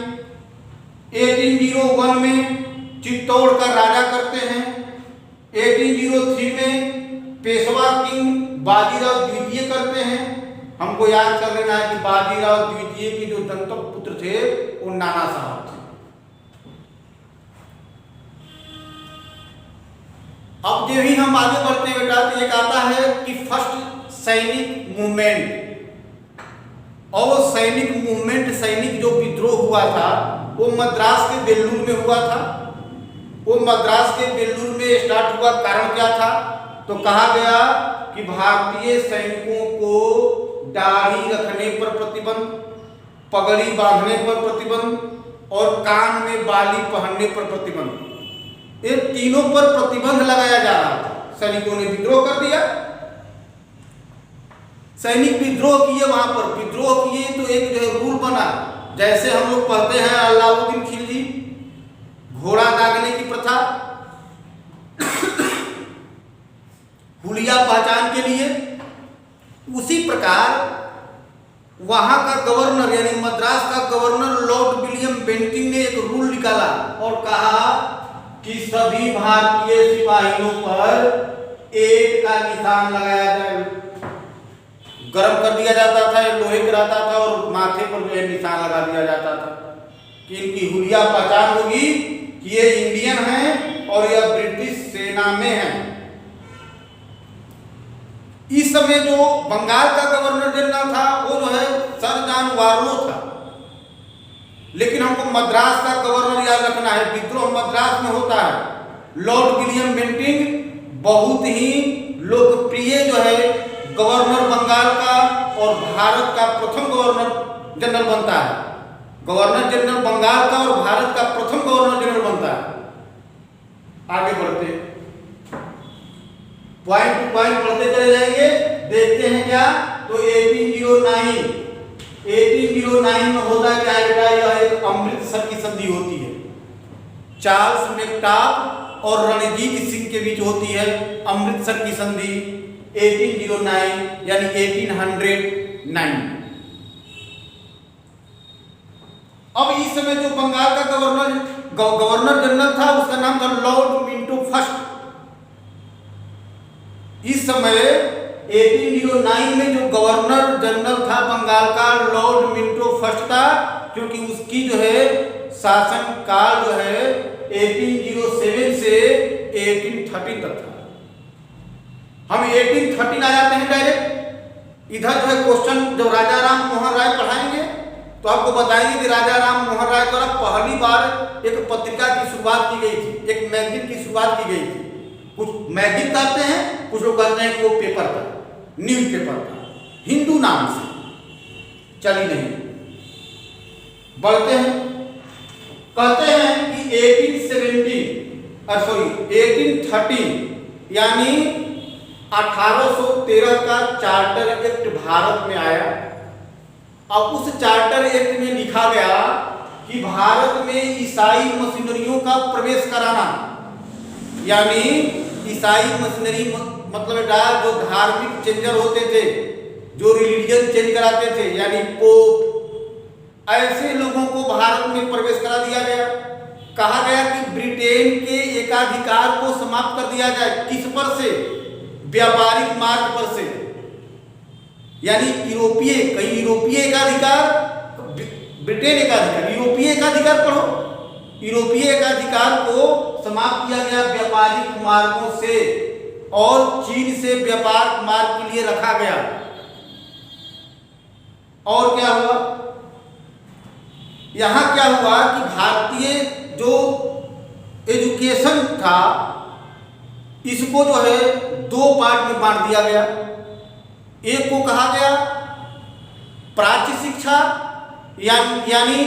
1801 में चित्तौड़ का राजा करते हैं। 1803 में पेशवा किंग बाजीराव द्वितीय करते हैं। हमको याद कर लेना है कि बाजीराव द्वितीय के जो दंतक पुत्र थे वो नाना साहब थे। अब जब ही हम आगे बढ़ते हैं बेटा तो एक आता है कि फर्स्ट सैनिक मूवमेंट। और सैनिक मूवमेंट, सैनिक जो विद्रोह हुआ था वो मद्रास के बेल्लूर में हुआ था। वो मद्रास के बेल्लूर में स्टार्ट हुआ। कारण क्या था? तो कहा गया कि भारतीय सैनिकों को दाढ़ी रखने पर प्रतिबंध, पगड़ी बांधने पर प्रतिबंध और कान में बाली पहनने पर प्रतिबंध, ये तीनों पर प्रतिबंध लगाया जा रहा था। सैनिकों ने विद्रोह कर दिया। सैनिक विद्रोह किए, वहां पर विद्रोह किए तो एक जो है रूल बना, जैसे हम लोग पढ़ते हैं अलाउद्दीन खिलजी घोड़ा दागने की प्रथा, हुलिया पहचान के लिए, उसी प्रकार वहां का गवर्नर यानी मद्रास का गवर्नर लॉर्ड विलियम बेंटिंग ने एक रूल निकाला और कहा कि सभी भारतीय सिपाहियों पर ईंट का निशान लगाया जाए। गर्म कर दिया जाता था, लोहे का रहता था और माथे पर जो है निशान लगा दिया जाता था कि इनकी हुलिया पहचान होगी कि ये इंडियन हैं और यह ब्रिटिश सेना में हैं। इस समय जो बंगाल का गवर्नर जनरल था वो जो है सर जॉन वार्लो था। लेकिन हमको मद्रास का गवर्नर याद रखना है। विद्रोह मद्रास में होता है। लॉर्ड विलियम बेंटिंग बहुत ही लोकप्रिय जो है गवर्नर बंगाल का और भारत का प्रथम गवर्नर जनरल बनता है। गवर्नर जनरल बंगाल का और भारत का प्रथम गवर्नर जनरल बनता है। आगे बढ़ते पॉइंट टू पॉइंट पढ़ते चले जाएंगे। देखते हैं क्या, तो 1809 में होता क्या है बेटा, यह एक अमृतसर की संधि होती है। चार्ल्स मैक्टाफ और रणजीत सिंह के बीच होती है अमृतसर की संधि 1809 यानी 1809। अब इस समय जो बंगाल का गवर्नर जनरल था उसका नाम था लॉर्ड मिंटो फर्स्ट। इस समय 1809 में जो गवर्नर जनरल था बंगाल का लॉर्ड मिंटो फर्स्ट था, क्योंकि उसकी जो है शासन काल जो है 1807 से 1813 तक था। हम 1813 आ जाते हैं डायरेक्ट। इधर जो है क्वेश्चन जब राजा राम मोहन राय पढ़ाएंगे तो आपको बताएंगे कि राजा राम मोहन राय द्वारा पहली बार एक पत्रिका की शुरुआत की गई थी, एक मैगजीन की शुरुआत की गई थी। कुछ मैगजीन कहते हैं, कुछ लोग कहते हैं कि वो पेपर था, न्यूज पेपर था, हिंदू नाम से चली नहीं। बढ़ते हैं, कहते हैं कि 1813 यानी 1813 का चार्टर एक्ट भारत में आया। अब उस चार्टर एक्ट में लिखा गया कि भारत में ईसाई मशीनरियों का प्रवेश कराना, यानी ईसाई मशीनरी मतलब जो धार्मिक चेंजर होते थे, जो रिलीजन चेंज कराते थे, यानी पोप, ऐसे लोगों को भारत में प्रवेश करा दिया गया। कहा गया कि ब्रिटेन के एकाधिकार को समाप्त कर दिया जाए। किस पर से? व्यापारिक मार्ग पर से, यानी यूरोपीय, कहीं यूरोपीय एकाधिकार, ब्रिटेन एकाधिकार, यूरोपीय एकाधिकार पढ़ो। यूरोपीय एकाधिकार को समाप्त किया गया व्यापारिक मार्गों से और चीन से व्यापार मार्ग के लिए रखा गया। और क्या हुआ? यहाँ क्या हुआ कि भारतीय जो एजुकेशन था इसको जो है दो पार्ट में बांट दिया गया। एक को कहा गया प्राच्य शिक्षा यानी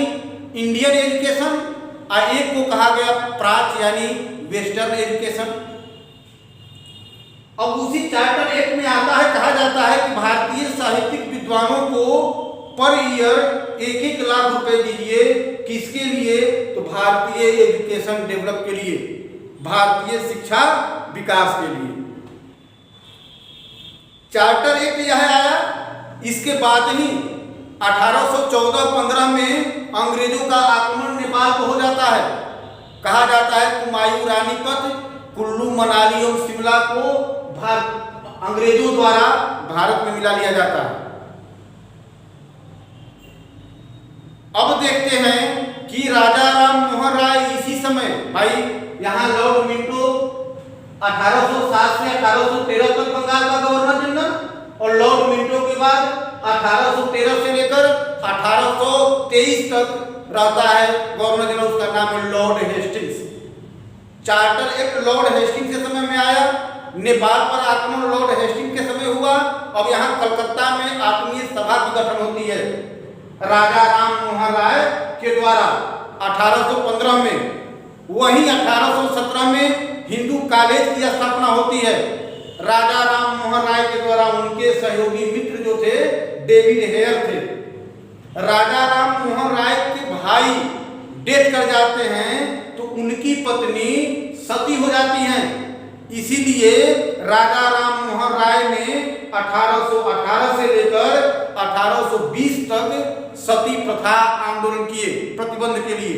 इंडियन एजुकेशन, और एक को कहा गया प्राच्य यानी वेस्टर्न एजुकेशन। अब उसी चार्टर एक्ट में आता है, कहा जाता है कि भारतीय साहित्यिक विद्वानों को पर ईयर 1-1 लाख रुपए दीजिए। किसके लिए? तो भारतीय एजुकेशन डेवलप के लिए, भारतीय शिक्षा विकास के लिए। चार्टर एक्ट यह आया। इसके बाद ही 1814-15 में अंग्रेजों का आक्रमण नेपाल को हो जाता है। कहा जाता है कुमायूं रानीपत, कुल्लू, मनाली और शिमला को अंग्रेजों द्वारा भारत में मिला लिया जाता है। अब देखते हैं कि राजा राम मोहन राय इसी समय, भाई यहाँ लॉर्ड मिंटो 1807 से 1813 तक बंगाल का गवर्नर जनरल, और लॉर्ड मिंटो के बाद 1813 से लेकर 1823 तक रहता है गवर्नर जनरल, उसका नाम है Lord Hastings. Charter act Lord Hastings के समय में आया। नेपाल पर आक्रमण लॉर्ड हेस्टिंग्स के समय हुआ। अब यहाँ कलकत्ता में आत्मीय सभा की गठन होती है राजा राम मोहन राय के द्वारा 1815 में। वहीं 1817 में हिंदू कॉलेज की स्थापना होती है राजा राम मोहन राय के द्वारा। उनके सहयोगी मित्र जो थे डेविड हेयर थे। राजा राम मोहन राय के भाई डेथ कर जाते हैं तो उनकी पत्नी सती हो जाती हैं। इसीलिए राजा राम मोहन राय ने 1818 से लेकर 1820 तक सती प्रथा आंदोलन किए प्रतिबंध के लिए।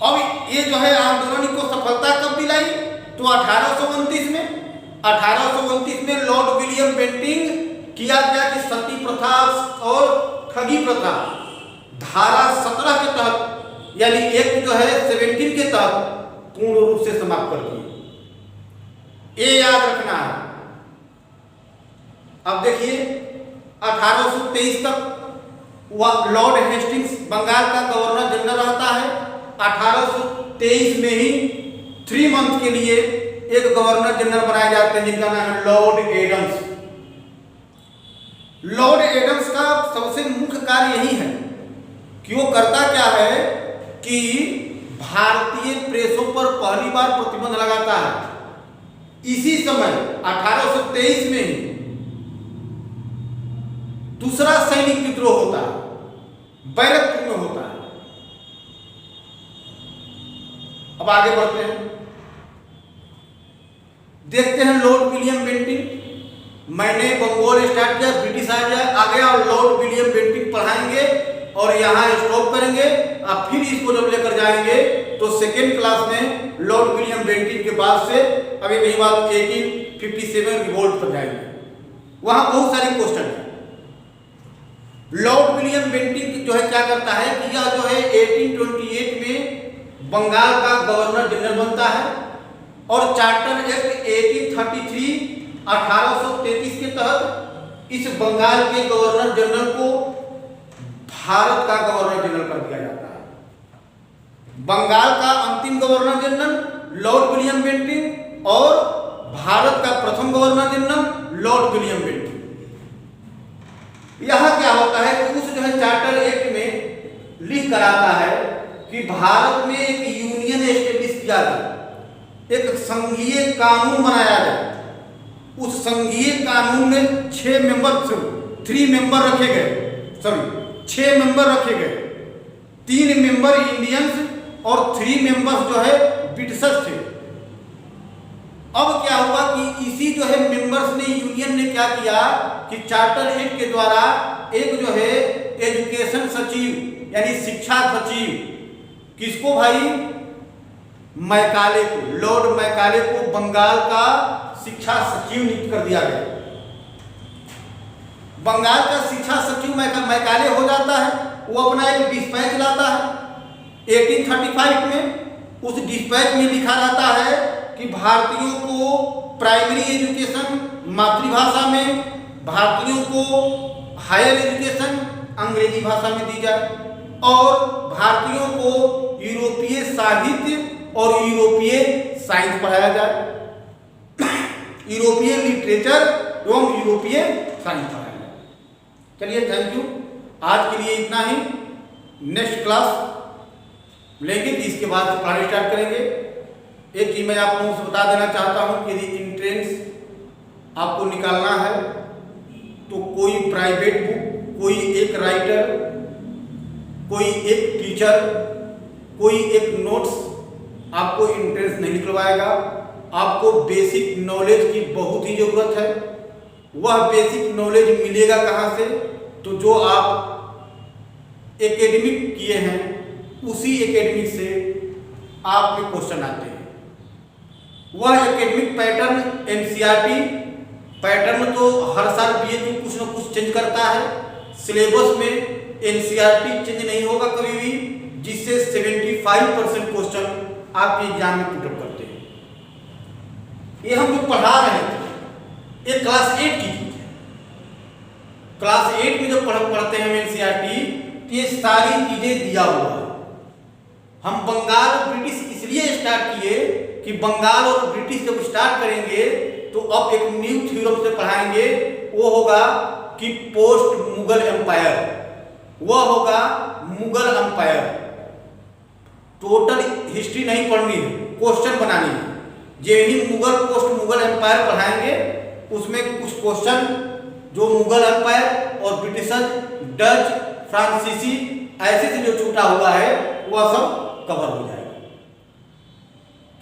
अब ये जो है आंदोलन को सफलता कब दिलाई? तो 1829 में। 1829 में लॉर्ड विलियम बेंटिंग किया गया कि सती प्रथा और ठगी प्रथा धारा 17 के तहत यानी एक्ट जो है 17 के तहत पूर्ण रूप से समाप्त कर दिए। ये याद रखना है। अब देखिए 1823 तक लॉर्ड हेस्टिंग्स बंगाल का गवर्नर जनरल रहता है। 1823 में ही 3 मंथ के लिए एक गवर्नर जनरल बनाए जाते हैं जिनका नाम है लॉर्ड एडम्स। लॉर्ड एडम्स का सबसे मुख्य कार्य यही है कि वो करता क्या है कि भारतीय प्रेसों पर पहली बार प्रतिबंध लगाता है। इसी समय 1823 में ही दूसरा सैनिक विद्रोह होता है, बैरकपुर में होता है। अब आगे बढ़ते हैं, देखते हैं लॉर्ड विलियम बेंटिंग। मैंने बंगाल स्टार्ट किया, ब्रिटिश आ गया और लॉर्ड विलियम बेंटिंग पढ़ाएंगे और यहाँ स्टॉप करेंगे। अब फिर इसको जब लेकर जाएंगे तो सेकेंड क्लास में लॉर्ड विलियम बेंटिंग के बाद से अभी कहीं बात 1857 रिवोल्ट पर जाएंगे। वहां बहुत सारी क्वेश्चन है। लॉर्ड विलियम बेंटिंग जो है क्या करता है कि यह जो है 1828 में बंगाल का गवर्नर जनरल बनता है और चार्टर एक्ट 1833 के तहत इस बंगाल के गवर्नर जनरल को भारत का गवर्नर जनरल कर दिया जाता है। बंगाल का अंतिम governor general lord William Bentinck और भारत का प्रथम governor general lord William Bentinck. यहां क्या होता है कि उस जो है चार्टर एक्ट में लिख कर आता है कि भारत में एक यूनियन एस्टेब्लिश किया जाए, एक संघीय कानून बनाया जाए। उस संघीय कानून में 6 मेंबर रखे गए, 6 मेंबर रखे गए। 3 मेंबर इंडियंस और 3 मेंबर्स जो है ब्रिटिशर्स थे। अब क्या हुआ कि इसी जो है मेंबर्स ने यूनियन ने क्या किया कि चार्टर एक्ट के द्वारा एक जो है एजुकेशन सचिव यानी शिक्षा सचिव, किसको भाई? मैकाले को, लॉर्ड मैकाले को बंगाल का शिक्षा सचिव नियुक्त कर दिया गया। बंगाल का शिक्षा सचिव मैकाले हो जाता है। वो अपना एक डिस्पैच लाता है 1835 में। उस डिस्पैच में लिखा रहता है कि भारतीयों को प्राइमरी एजुकेशन मातृभाषा में, भारतीयों को हायर एजुकेशन अंग्रेजी भाषा में दी जाए और भारतीयों को यूरोपीय साहित्य और यूरोपीय साइंस पढ़ाया जाए, यूरोपीय लिटरेचर एवं यूरोपीय साइंस पढ़ाया जाए। चलिए, थैंक यू। आज के लिए इतना ही। नेक्स्ट क्लास लेंगे कि इसके बाद पढ़ाना स्टार्ट करेंगे। एक चीज मैं आप लोगों से बता देना चाहता हूं कि यदि एंट्रेंस आपको निकालना है तो कोई प्राइवेट बुक, कोई एक राइटर, कोई एक टीचर, कोई एक नोट्स आपको एंट्रेंस नहीं निकलवाएगा। आपको बेसिक नॉलेज की बहुत ही जरूरत है। वह बेसिक नॉलेज मिलेगा कहाँ से? तो जो आप एकेडमिक किए हैं उसी एकेडमिक से आप में क्वेश्चन आते हैं। वह एकेडमिक पैटर्न एनसीईआरटी पैटर्न तो हर साल बीएचयू कुछ न कुछ चेंज करता है। सिलेबस में एनसीईआरटी चेंज नहीं होगा कभी भी, जिससे 75% क्वेश्चन आपके एग्जाम में पुटअप करते हैं। ये हम जो पढ़ा रहे थे ये क्लास 8 की चीज है। क्लास 8 में जब पढ़ते हैं एनसीईआरटी तो ये सारी चीजें दिया हुआ है। हम बंगाल और ब्रिटिश इसलिए स्टार्ट किए कि बंगाल और ब्रिटिश जब स्टार्ट करेंगे तो अब एक न्यू थ्योरम से पढ़ाएंगे। वो होगा कि पोस्ट मुगल एम्पायर, वह होगा मुगल एम्पायर। टोटल हिस्ट्री नहीं पढ़नी है, क्वेश्चन बनानी है। जैसे ही मुगल पोस्ट मुगल एम्पायर पढ़ाएंगे उसमें कुछ क्वेश्चन जो मुगल एम्पायर और ब्रिटिशर्स, डच, फ्रांसीसी ऐसे से जो छूटा हुआ है वह सब कवर हो जाएगा।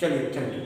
चलिए, थैंक यू।